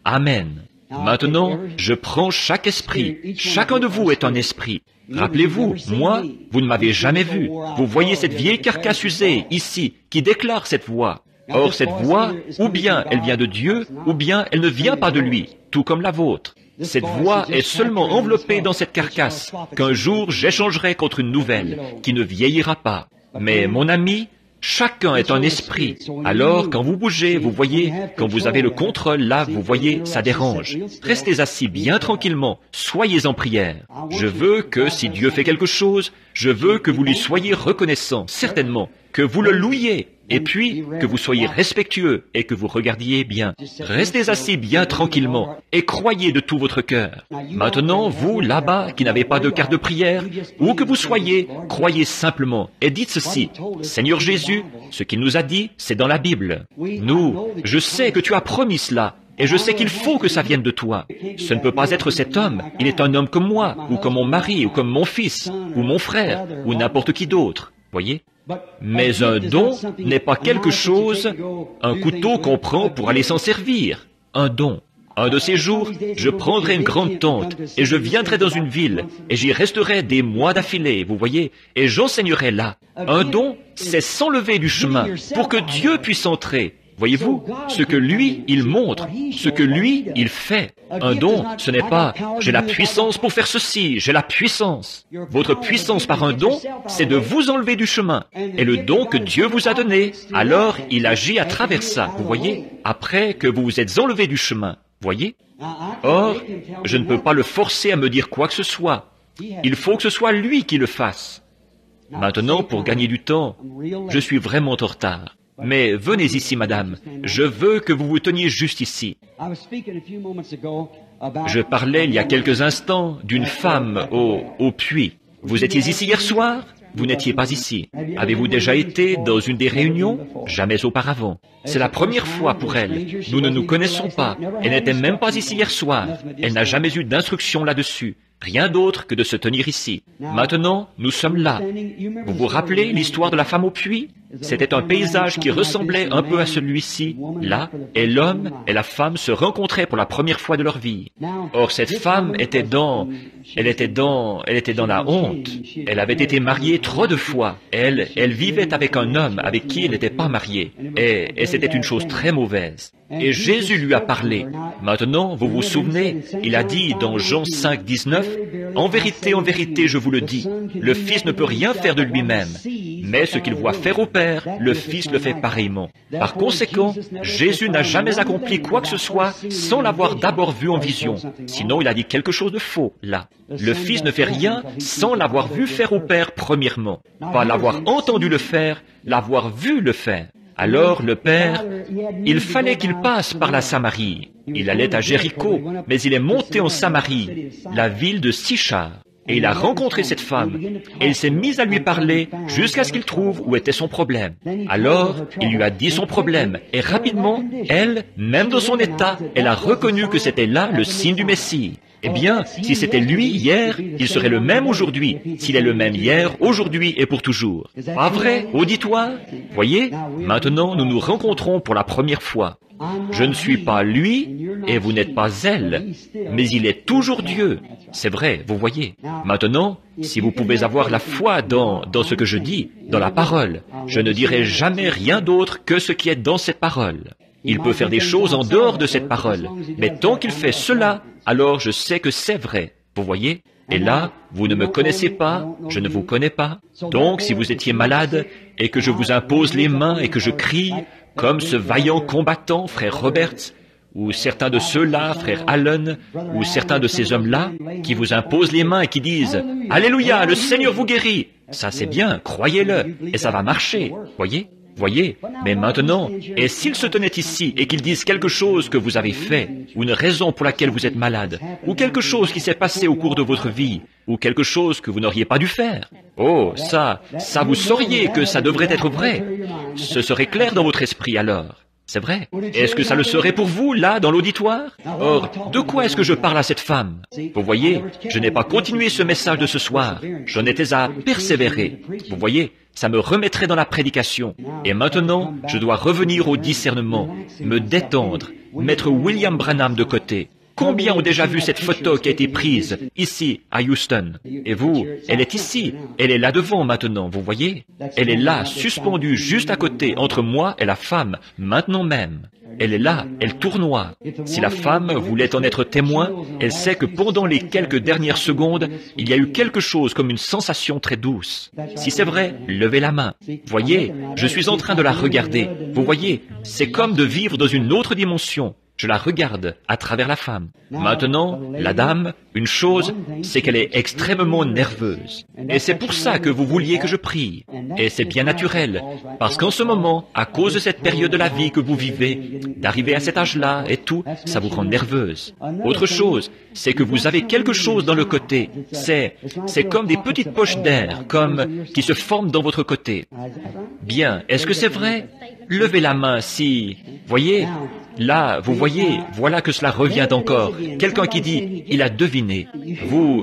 Amen. Maintenant, je prends chaque esprit. Chacun de vous est un esprit. Rappelez-vous, moi, vous ne m'avez jamais vu. Vous voyez cette vieille carcasse usée, ici, qui déclare cette voix. Or, cette voix, ou bien elle vient de Dieu, ou bien elle ne vient pas de lui, tout comme la vôtre. Cette voix est seulement enveloppée dans cette carcasse, qu'un jour j'échangerai contre une nouvelle, qui ne vieillira pas. Mais, mon ami, chacun est un esprit. Alors, quand vous bougez, vous voyez, quand vous avez le contrôle, là, vous voyez, ça dérange. Restez assis bien tranquillement, soyez en prière. Je veux que, si Dieu fait quelque chose, je veux que vous lui soyez reconnaissant, certainement, que vous le louiez, et puis que vous soyez respectueux et que vous regardiez bien. Restez assis bien tranquillement et croyez de tout votre cœur. Maintenant, vous, là-bas, qui n'avez pas de carte de prière, où que vous soyez, croyez simplement et dites ceci. Seigneur Jésus, ce qu'il nous a dit, c'est dans la Bible. Nous, je sais que tu as promis cela. Et je sais qu'il faut que ça vienne de toi. Ce ne peut pas être cet homme. Il est un homme comme moi, ou comme mon mari, ou comme mon fils, ou mon frère, ou n'importe qui d'autre. Voyez? Mais un don n'est pas quelque chose, un couteau qu'on prend pour aller s'en servir. Un don. Un de ces jours, je prendrai une grande tente et je viendrai dans une ville et j'y resterai des mois d'affilée, vous voyez, et j'enseignerai là. Un don, c'est s'enlever du chemin pour que Dieu puisse entrer. Voyez-vous, ce que lui, il montre, ce que lui, il fait. Un don, ce n'est pas « j'ai la puissance pour faire ceci, j'ai la puissance ». Votre puissance par un don, c'est de vous enlever du chemin. Et le don que Dieu vous a donné, alors il agit à travers ça, vous voyez, après que vous vous êtes enlevé du chemin, voyez. Or, je ne peux pas le forcer à me dire quoi que ce soit. Il faut que ce soit lui qui le fasse. Maintenant, pour gagner du temps, je suis vraiment en retard. Mais venez ici, madame. Je veux que vous vous teniez juste ici. Je parlais il y a quelques instants d'une femme au puits. Vous étiez ici hier soir? Vous n'étiez pas ici. Avez-vous déjà été dans une des réunions? Jamais auparavant. C'est la première fois pour elle. Nous ne nous connaissons pas. Elle n'était même pas ici hier soir. Elle n'a jamais eu d'instruction là-dessus. Rien d'autre que de se tenir ici. Maintenant, nous sommes là. Vous vous rappelez l'histoire de la femme au puits? C'était un paysage qui ressemblait un peu à celui-ci, là, et l'homme et la femme se rencontraient pour la première fois de leur vie. Or, cette femme était dans la honte. Elle avait été mariée trop de fois. Elle vivait avec un homme avec qui elle n'était pas mariée. Et c'était une chose très mauvaise. Et Jésus lui a parlé. Maintenant, vous vous souvenez, il a dit dans Jean 5, 19, « En vérité, je vous le dis, le Fils ne peut rien faire de lui-même, mais ce qu'il voit faire au Père, le Fils le fait pareillement. » Par conséquent, Jésus n'a jamais accompli quoi que ce soit sans l'avoir d'abord vu en vision. Sinon, il a dit quelque chose de faux, là. Le Fils ne fait rien sans l'avoir vu faire au Père premièrement. Pas l'avoir entendu le faire, l'avoir vu le faire. Alors le Père, il fallait qu'il passe par la Samarie. Il allait à Jéricho, mais il est monté en Samarie, la ville de Sichar. Et il a rencontré cette femme, et il s'est mis à lui parler jusqu'à ce qu'il trouve où était son problème. Alors, il lui a dit son problème, et rapidement, elle, même dans son état, elle a reconnu que c'était là le signe du Messie. Eh bien, si c'était lui hier, il serait le même aujourd'hui. S'il est le même hier, aujourd'hui et pour toujours. Pas vrai, auditoire? Voyez, maintenant nous nous rencontrons pour la première fois. Je ne suis pas lui et vous n'êtes pas elle, mais il est toujours Dieu. C'est vrai, vous voyez. Maintenant, si vous pouvez avoir la foi dans ce que je dis, dans la parole, je ne dirai jamais rien d'autre que ce qui est dans cette parole. Il peut faire des choses en dehors de cette parole, mais tant qu'il fait cela, alors je sais que c'est vrai. Vous voyez? Et là, vous ne me connaissez pas, je ne vous connais pas. Donc, si vous étiez malade, et que je vous impose les mains et que je crie, comme ce vaillant combattant, frère Roberts, ou certains de ceux-là, frère Allen, ou certains de ces hommes-là, qui vous imposent les mains et qui disent « Alléluia, le Seigneur vous guérit !» Ça c'est bien, croyez-le, et ça va marcher, voyez? Voyez, mais maintenant, et s'ils se tenaient ici et qu'ils disent quelque chose que vous avez fait, ou une raison pour laquelle vous êtes malade, ou quelque chose qui s'est passé au cours de votre vie, ou quelque chose que vous n'auriez pas dû faire. Oh, ça vous sauriez que ça devrait être vrai. Ce serait clair dans votre esprit alors. C'est vrai. Est-ce que ça le serait pour vous, là, dans l'auditoire? Or, de quoi est-ce que je parle à cette femme? Vous voyez, je n'ai pas continué ce message de ce soir. J'en étais à persévérer. Vous voyez, ça me remettrait dans la prédication. Et maintenant, je dois revenir au discernement, me détendre, mettre William Branham de côté. Combien ont déjà vu cette photo qui a été prise, ici, à Houston? Et vous, elle est ici, elle est là devant maintenant, vous voyez? Elle est là, suspendue juste à côté, entre moi et la femme, maintenant même. Elle est là, elle tournoie. Si la femme voulait en être témoin, elle sait que pendant les quelques dernières secondes, il y a eu quelque chose comme une sensation très douce. Si c'est vrai, levez la main. Voyez, je suis en train de la regarder. Vous voyez, c'est comme de vivre dans une autre dimension. Je la regarde à travers la femme. Maintenant, la dame, une chose, c'est qu'elle est extrêmement nerveuse. Et c'est pour ça que vous vouliez que je prie. Et c'est bien naturel, parce qu'en ce moment, à cause de cette période de la vie que vous vivez, d'arriver à cet âge-là et tout, ça vous rend nerveuse. Autre chose, c'est que vous avez quelque chose dans le côté. C'est comme des petites poches d'air, qui se forment dans votre côté. Bien, est-ce que c'est vrai? Levez la main si... Voyez, là, vous voyez, voilà que cela revient encore. Quelqu'un qui dit, il a deviné.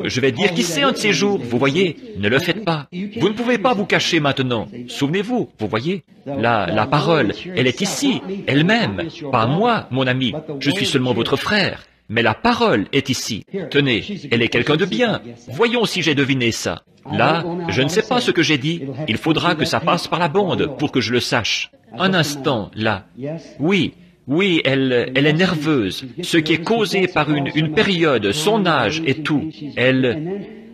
Je vais dire qui c'est un de ces jours, vous voyez, ne le faites pas. Vous ne pouvez pas vous cacher maintenant. Souvenez-vous, vous voyez, la parole, elle est ici, elle-même, pas moi, mon ami, je suis seulement votre frère. Mais la parole est ici. Tenez, elle est quelqu'un de bien. Voyons si j'ai deviné ça. Là, je ne sais pas ce que j'ai dit. Il faudra que ça passe par la bande pour que je le sache. Un instant, là. Oui, elle est nerveuse, ce qui est causé par une période, son âge et tout.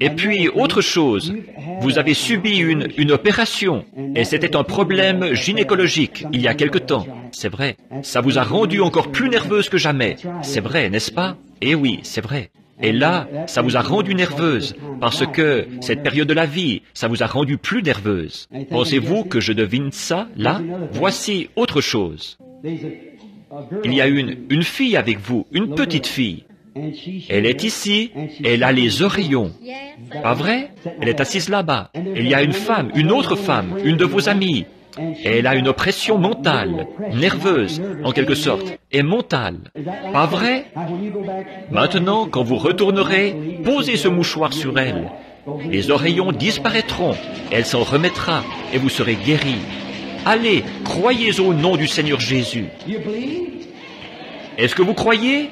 Et puis, autre chose, vous avez subi une opération, et c'était un problème gynécologique il y a quelque temps. C'est vrai, ça vous a rendu encore plus nerveuse que jamais. C'est vrai, n'est-ce pas? Eh oui, c'est vrai. Et là, ça vous a rendu nerveuse, parce que cette période de la vie, ça vous a rendu plus nerveuse. Pensez-vous que je devine ça, là? Voici autre chose. Il y a une fille avec vous, une petite fille. Elle est ici, elle a les oreillons. Pas vrai? Elle est assise là-bas. Il y a une femme, une autre femme, une de vos amies. Elle a une oppression mentale, nerveuse, en quelque sorte, et mentale. Pas vrai? Maintenant, quand vous retournerez, posez ce mouchoir sur elle. Les oreillons disparaîtront, elle s'en remettra, et vous serez guéri. Allez, croyez au nom du Seigneur Jésus. Est-ce que vous croyez?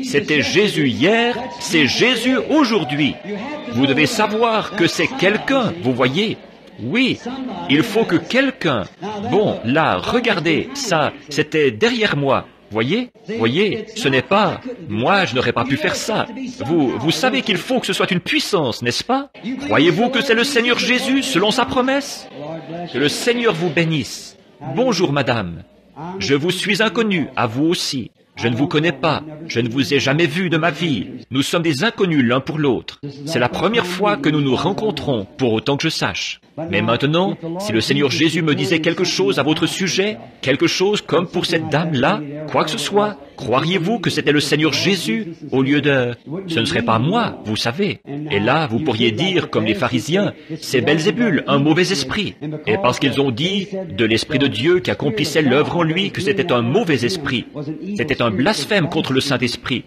C'était Jésus hier, c'est Jésus aujourd'hui. Vous devez savoir que c'est quelqu'un, vous voyez? Oui, il faut que quelqu'un... Bon, là, regardez, ça, c'était derrière moi. Voyez, ce n'est pas... Moi, je n'aurais pas pu faire ça. Vous savez qu'il faut que ce soit une puissance, n'est-ce pas? Croyez-vous que c'est le Seigneur Jésus, selon sa promesse? Que le Seigneur vous bénisse. Bonjour, madame. Je vous suis inconnu, à vous aussi. Je ne vous connais pas, je ne vous ai jamais vu de ma vie. Nous sommes des inconnus l'un pour l'autre. C'est la première fois que nous nous rencontrons, pour autant que je sache. Mais maintenant, si le Seigneur Jésus me disait quelque chose à votre sujet, quelque chose comme pour cette dame-là, quoi que ce soit, croiriez-vous que c'était le Seigneur Jésus au lieu de... Ce ne serait pas moi, vous savez. Et là, vous pourriez dire, comme les pharisiens, c'est Belzébul, un mauvais esprit. Et parce qu'ils ont dit de l'Esprit de Dieu qui accomplissait l'œuvre en lui que c'était un mauvais esprit. C'était un blasphème contre le Saint-Esprit,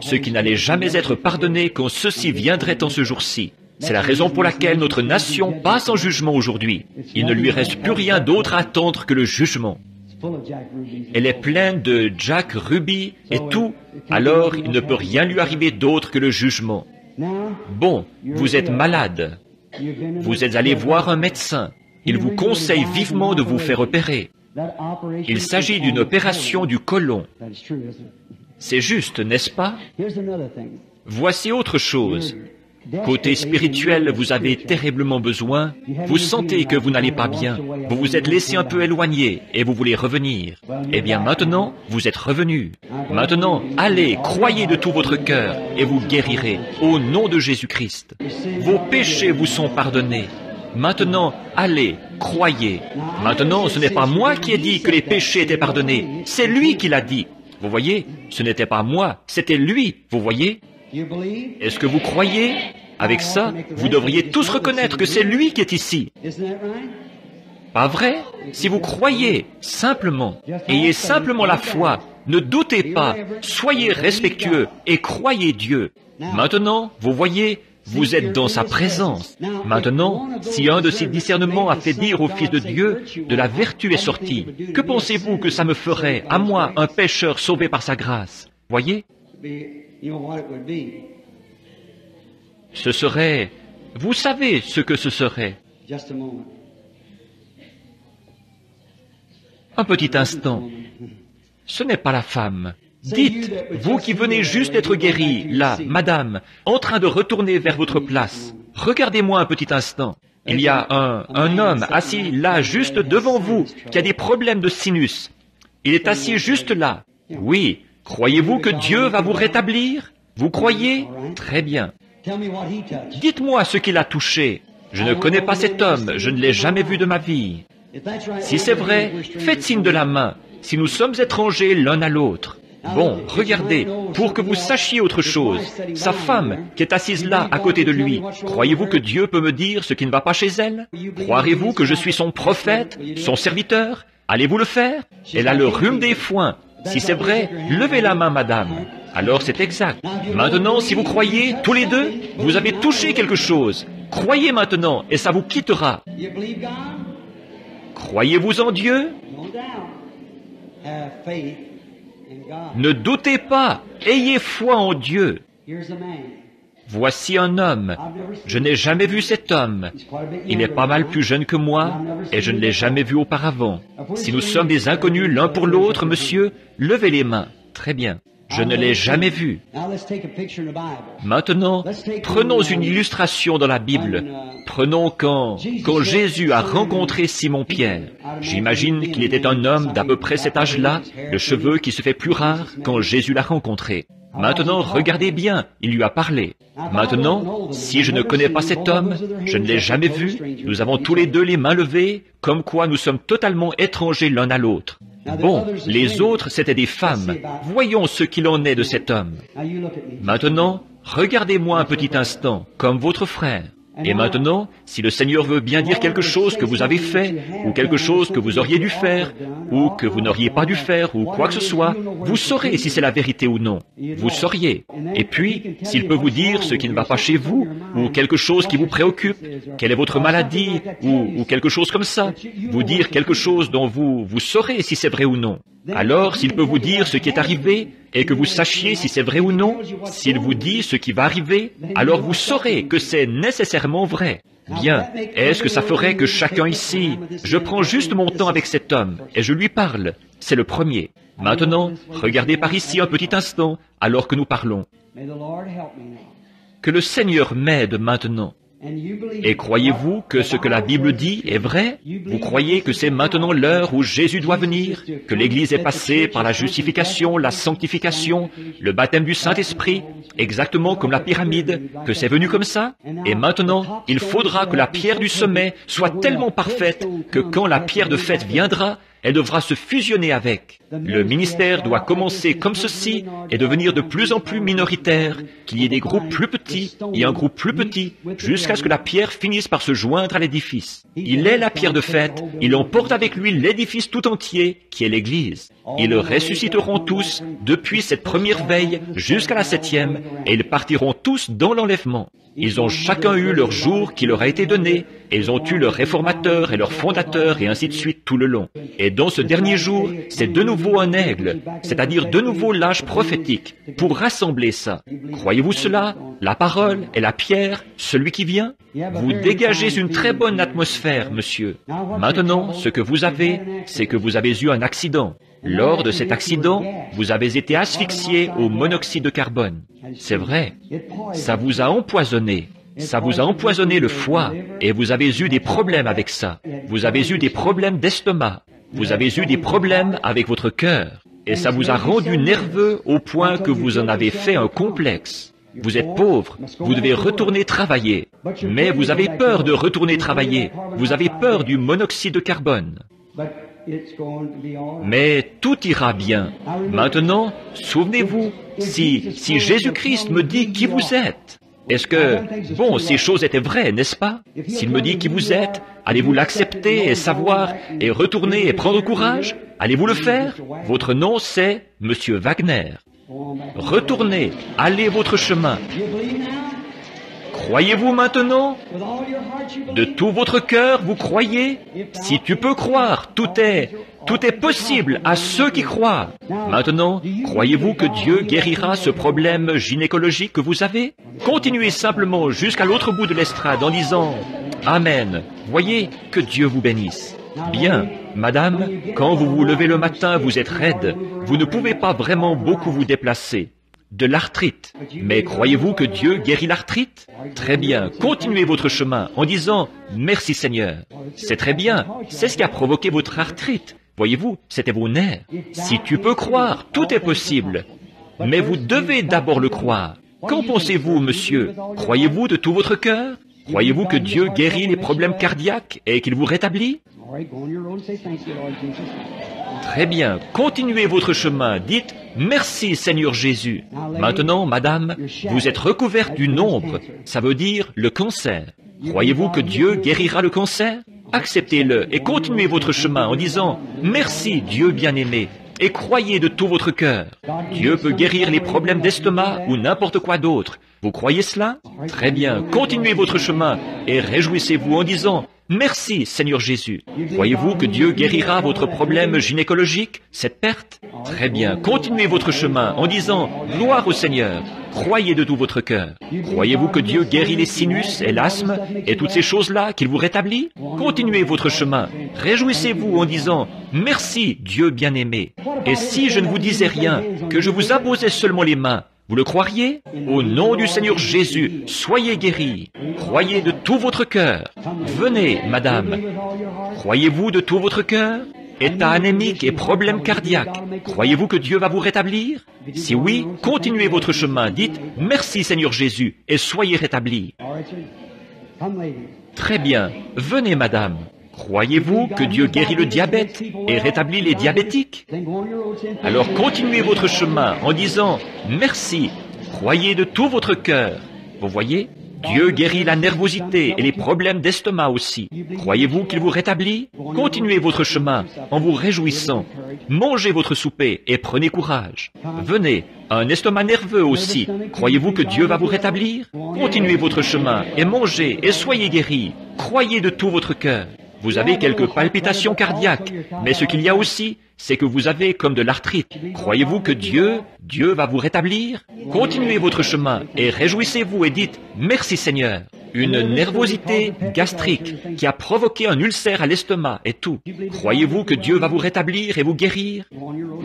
ce qui n'allait jamais être pardonné quand ceci viendrait en ce jour-ci. C'est la raison pour laquelle notre nation passe en jugement aujourd'hui. Il ne lui reste plus rien d'autre à attendre que le jugement. Elle est pleine de Jack Ruby et tout, alors il ne peut rien lui arriver d'autre que le jugement. Bon, vous êtes malade. Vous êtes allé voir un médecin. Il vous conseille vivement de vous faire opérer. Il s'agit d'une opération du côlon. C'est juste, n'est-ce pas? Voici autre chose. Côté spirituel, vous avez terriblement besoin. Vous sentez que vous n'allez pas bien. Vous vous êtes laissé un peu éloigner et vous voulez revenir. Eh bien maintenant, vous êtes revenu. Maintenant, allez, croyez de tout votre cœur et vous guérirez au nom de Jésus-Christ. Vos péchés vous sont pardonnés. Maintenant, allez, croyez. Maintenant, ce n'est pas moi qui ai dit que les péchés étaient pardonnés. C'est lui qui l'a dit. Vous voyez, ce n'était pas moi, c'était lui. Vous voyez? Est-ce que vous croyez? Avec ça, vous devriez tous reconnaître que c'est lui qui est ici. Pas vrai? Si vous croyez, simplement, ayez simplement la foi, ne doutez pas, soyez respectueux et croyez Dieu. Maintenant, vous voyez, vous êtes dans sa présence. Maintenant, si un de ses discernements a fait dire au Fils de Dieu, de la vertu est sortie, que pensez-vous que ça me ferait, à moi, un pécheur sauvé par sa grâce? Voyez? Ce serait... Vous savez ce que ce serait. Un petit instant. Ce n'est pas la femme. Dites, vous qui venez juste d'être guéri, là, madame, en train de retourner vers votre place, regardez-moi un petit instant. Il y a un homme assis là, juste devant vous, qui a des problèmes de sinus. Il est assis juste là. Oui, croyez-vous que Dieu va vous rétablir? Vous croyez? Très bien. Dites-moi ce qu'il a touché. Je ne connais pas cet homme, je ne l'ai jamais vu de ma vie. Si c'est vrai, faites signe de la main, si nous sommes étrangers l'un à l'autre. Bon, regardez, pour que vous sachiez autre chose, sa femme, qui est assise là, à côté de lui, croyez-vous que Dieu peut me dire ce qui ne va pas chez elle? Croirez-vous que je suis son prophète, son serviteur? Allez-vous le faire? Elle a le rhume des foins. Si c'est vrai, levez la main, madame. Alors c'est exact. Maintenant, si vous croyez, tous les deux, vous avez touché quelque chose. Croyez maintenant, et ça vous quittera. Croyez-vous en Dieu? Ne doutez pas, ayez foi en Dieu. Voici un homme. Je n'ai jamais vu cet homme. Il est pas mal plus jeune que moi, et je ne l'ai jamais vu auparavant. Si nous sommes des inconnus l'un pour l'autre, monsieur, levez les mains. Très bien. Je ne l'ai jamais vu. Maintenant, prenons une illustration dans la Bible. Prenons quand Jésus a rencontré Simon-Pierre. J'imagine qu'il était un homme d'à peu près cet âge-là, le cheveu qui se fait plus rare quand Jésus l'a rencontré. Maintenant, regardez bien, il lui a parlé. Maintenant, si je ne connais pas cet homme, je ne l'ai jamais vu, nous avons tous les deux les mains levées, comme quoi nous sommes totalement étrangers l'un à l'autre. Bon, les autres, c'étaient des femmes. Voyons ce qu'il en est de cet homme. Maintenant, regardez-moi un petit instant, comme votre frère. Et maintenant, si le Seigneur veut bien dire quelque chose que vous avez fait, ou quelque chose que vous auriez dû faire, ou que vous n'auriez pas dû faire, ou quoi que ce soit, vous saurez si c'est la vérité ou non. Vous sauriez. Et puis, s'il peut vous dire ce qui ne va pas chez vous, ou quelque chose qui vous préoccupe, quelle est votre maladie, ou quelque chose comme ça, vous dire quelque chose dont vous saurez si c'est vrai ou non. Alors, s'il peut vous dire ce qui est arrivé, et que vous sachiez si c'est vrai ou non, s'il vous dit ce qui va arriver, alors vous saurez que c'est nécessairement vrai. Bien, est-ce que ça ferait que chacun ici, je prends juste mon temps avec cet homme, et je lui parle, c'est le premier. Maintenant, regardez par ici un petit instant, alors que nous parlons. Que le Seigneur m'aide maintenant. Et croyez-vous que ce que la Bible dit est vrai? Vous croyez que c'est maintenant l'heure où Jésus doit venir? Que l'Église est passée par la justification, la sanctification, le baptême du Saint-Esprit, exactement comme la pyramide, que c'est venu comme ça? Et maintenant, il faudra que la pierre du sommet soit tellement parfaite que quand la pierre de fête viendra, elle devra se fusionner avec. Le ministère doit commencer comme ceci et devenir de plus en plus minoritaire, qu'il y ait des groupes plus petits et un groupe plus petit, jusqu'à ce que la pierre finisse par se joindre à l'édifice. Il est la pierre de fête, il emporte avec lui l'édifice tout entier, qui est l'Église. Ils ressusciteront tous, depuis cette première veille jusqu'à la 7e, et ils partiront tous dans l'enlèvement. Ils ont chacun eu leur jour qui leur a été donné, et ils ont eu leur réformateur et leur fondateur, et ainsi de suite tout le long. Et dans ce dernier jour, c'est de nouveau un aigle, c'est-à-dire de nouveau l'âge prophétique, pour rassembler ça. Croyez-vous cela? La parole et la pierre, celui qui vient? Vous dégagez une très bonne atmosphère, monsieur. Maintenant, ce que vous avez, c'est que vous avez eu un accident. Lors de cet accident, vous avez été asphyxié au monoxyde de carbone. C'est vrai. Ça vous a empoisonné. Ça vous a empoisonné le foie et vous avez eu des problèmes avec ça. Vous avez eu des problèmes d'estomac. Vous avez eu des problèmes avec votre cœur. Et ça vous a rendu nerveux au point que vous en avez fait un complexe. Vous êtes pauvre, vous devez retourner travailler. Mais vous avez peur de retourner travailler. Vous avez peur du monoxyde de carbone. Mais tout ira bien. Maintenant, souvenez-vous, si Jésus-Christ me dit qui vous êtes, est-ce que, bon, ces choses étaient vraies, n'est-ce pas? S'il me dit qui vous êtes, allez-vous l'accepter et savoir, et retourner et prendre courage? Allez-vous le faire? Votre nom, c'est Monsieur Wagner. Retournez, allez votre chemin. Croyez-vous maintenant? De tout votre cœur, vous croyez? Si tu peux croire, tout est possible à ceux qui croient. Maintenant, croyez-vous que Dieu guérira ce problème gynécologique que vous avez? Continuez simplement jusqu'à l'autre bout de l'estrade en disant « Amen ». Voyez, que Dieu vous bénisse. Bien, madame, quand vous vous levez le matin, vous êtes raide. Vous ne pouvez pas vraiment beaucoup vous déplacer. De l'arthrite. Mais croyez-vous que Dieu guérit l'arthrite? Très bien, continuez votre chemin en disant « Merci Seigneur ». C'est très bien, c'est ce qui a provoqué votre arthrite. Voyez-vous, c'était vos nerfs. Si tu peux croire, tout est possible. Mais vous devez d'abord le croire. Qu'en pensez-vous, monsieur? Croyez-vous de tout votre cœur? Croyez-vous que Dieu guérit les problèmes cardiaques et qu'il vous rétablit? Très bien, continuez votre chemin, dites « Merci Seigneur Jésus ». Maintenant, madame, vous êtes recouverte d'une ombre, ça veut dire le cancer. Croyez-vous que Dieu guérira le cancer? Acceptez-le et continuez votre chemin en disant « Merci Dieu bien-aimé » et croyez de tout votre cœur. Dieu peut guérir les problèmes d'estomac ou n'importe quoi d'autre. Vous croyez cela? Très bien, continuez votre chemin et réjouissez-vous en disant « Merci, Seigneur Jésus. Croyez-vous que Dieu guérira votre problème gynécologique, cette perte? Très bien, continuez votre chemin en disant « Gloire au Seigneur ». Croyez de tout votre cœur. Croyez-vous que Dieu guérit les sinus et l'asthme et toutes ces choses-là, qu'il vous rétablit? Continuez votre chemin. Réjouissez-vous en disant « Merci, Dieu bien-aimé ». Et si je ne vous disais rien, que je vous imposais seulement les mains, vous le croiriez? Au nom du Seigneur Jésus, soyez guéris. Croyez de tout votre cœur. Venez, madame. Croyez-vous de tout votre cœur? État anémique et problème cardiaque. Croyez-vous que Dieu va vous rétablir? Si oui, continuez votre chemin. Dites « Merci Seigneur Jésus » et soyez rétablis. Très bien. Venez, madame. Croyez-vous que Dieu guérit le diabète et rétablit les diabétiques? Alors continuez votre chemin en disant « Merci ». Croyez de tout votre cœur. Vous voyez? Dieu guérit la nervosité et les problèmes d'estomac aussi. Croyez-vous qu'il vous rétablit? Continuez votre chemin en vous réjouissant. Mangez votre souper et prenez courage. Venez, un estomac nerveux aussi. Croyez-vous que Dieu va vous rétablir? Continuez votre chemin et mangez et soyez guéris. Croyez de tout votre cœur. Vous avez quelques palpitations cardiaques, mais ce qu'il y a aussi, c'est que vous avez comme de l'arthrite. Croyez-vous que Dieu va vous rétablir? Continuez votre chemin et réjouissez-vous et dites « Merci Seigneur ». Une nervosité gastrique qui a provoqué un ulcère à l'estomac et tout. Croyez-vous que Dieu va vous rétablir et vous guérir?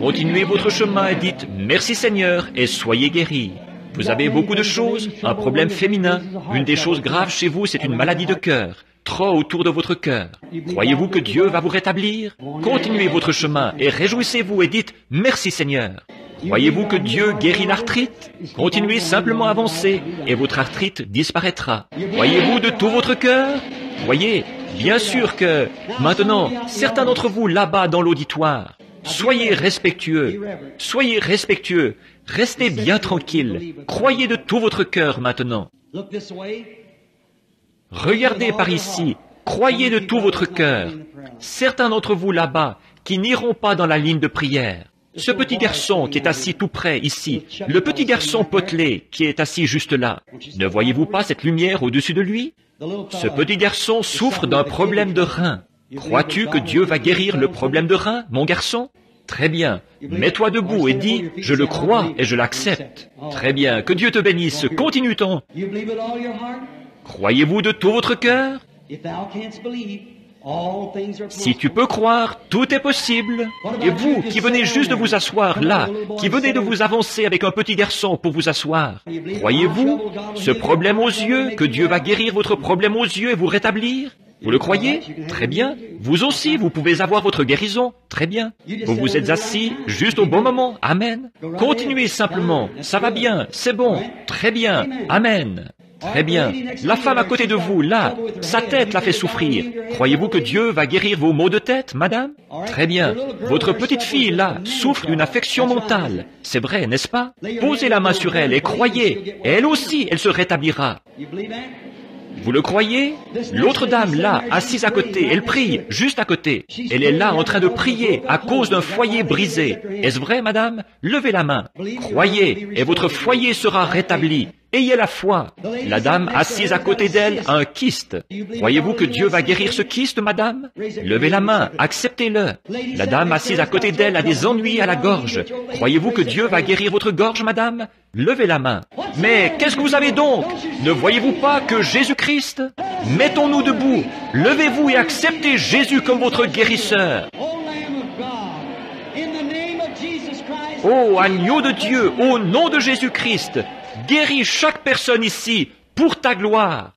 Continuez votre chemin et dites « Merci Seigneur » et soyez guéris. Vous avez beaucoup de choses, un problème féminin. Une des choses graves chez vous, c'est une maladie de cœur. Trop autour de votre cœur. Croyez-vous que Dieu va vous rétablir? Continuez votre chemin et réjouissez-vous et dites « Merci Seigneur ». Croyez-vous que Dieu guérit l'arthrite? Continuez simplement à avancer et votre arthrite disparaîtra. Croyez-vous de tout votre cœur? Voyez, bien sûr que maintenant, certains d'entre vous là-bas dans l'auditoire, soyez respectueux, restez bien tranquille, croyez de tout votre cœur maintenant. Regardez par ici, croyez de tout votre cœur. Certains d'entre vous là-bas qui n'iront pas dans la ligne de prière. Ce petit garçon qui est assis tout près ici, le petit garçon potelé qui est assis juste là, ne voyez-vous pas cette lumière au-dessus de lui? Ce petit garçon souffre d'un problème de rein. Crois-tu que Dieu va guérir le problème de rein, mon garçon? Très bien. Mets-toi debout et dis « Je le crois et je l'accepte ». Très bien. Que Dieu te bénisse. Continue-t-on. Croyez-vous de tout votre cœur? Si tu peux croire, tout est possible. Et vous, qui venez juste de vous asseoir là, qui venez de vous avancer avec un petit garçon pour vous asseoir, croyez-vous, ce problème aux yeux, que Dieu va guérir votre problème aux yeux et vous rétablir? Vous le croyez? Très bien. Vous aussi, vous pouvez avoir votre guérison. Très bien. Vous vous êtes assis juste au bon moment. Amen. Continuez simplement. Ça va bien. C'est bon. Très bien. Amen. Très bien. La femme à côté de vous, là, sa tête la fait souffrir. Croyez-vous que Dieu va guérir vos maux de tête, madame? Très bien. Votre petite fille, là, souffre d'une affection mentale. C'est vrai, n'est-ce pas? Posez la main sur elle et croyez. Et elle aussi, elle se rétablira. Vous le croyez? L'autre dame, là, assise à côté, elle prie, juste à côté. Elle est là en train de prier à cause d'un foyer brisé. Est-ce vrai, madame? Levez la main. Croyez, et votre foyer sera rétabli. Ayez la foi. La dame assise à côté d'elle a un kyste. Croyez-vous que Dieu va guérir ce kyste, madame? Levez la main, acceptez-le. La dame assise à côté d'elle a des ennuis à la gorge. Croyez-vous que Dieu va guérir votre gorge, madame? Levez la main. Mais qu'est-ce que vous avez donc? Ne voyez-vous pas que Jésus-Christ? Mettons-nous debout. Levez-vous et acceptez Jésus comme votre guérisseur. Ô agneau de Dieu, au nom de Jésus-Christ, guéris chaque personne ici pour ta gloire.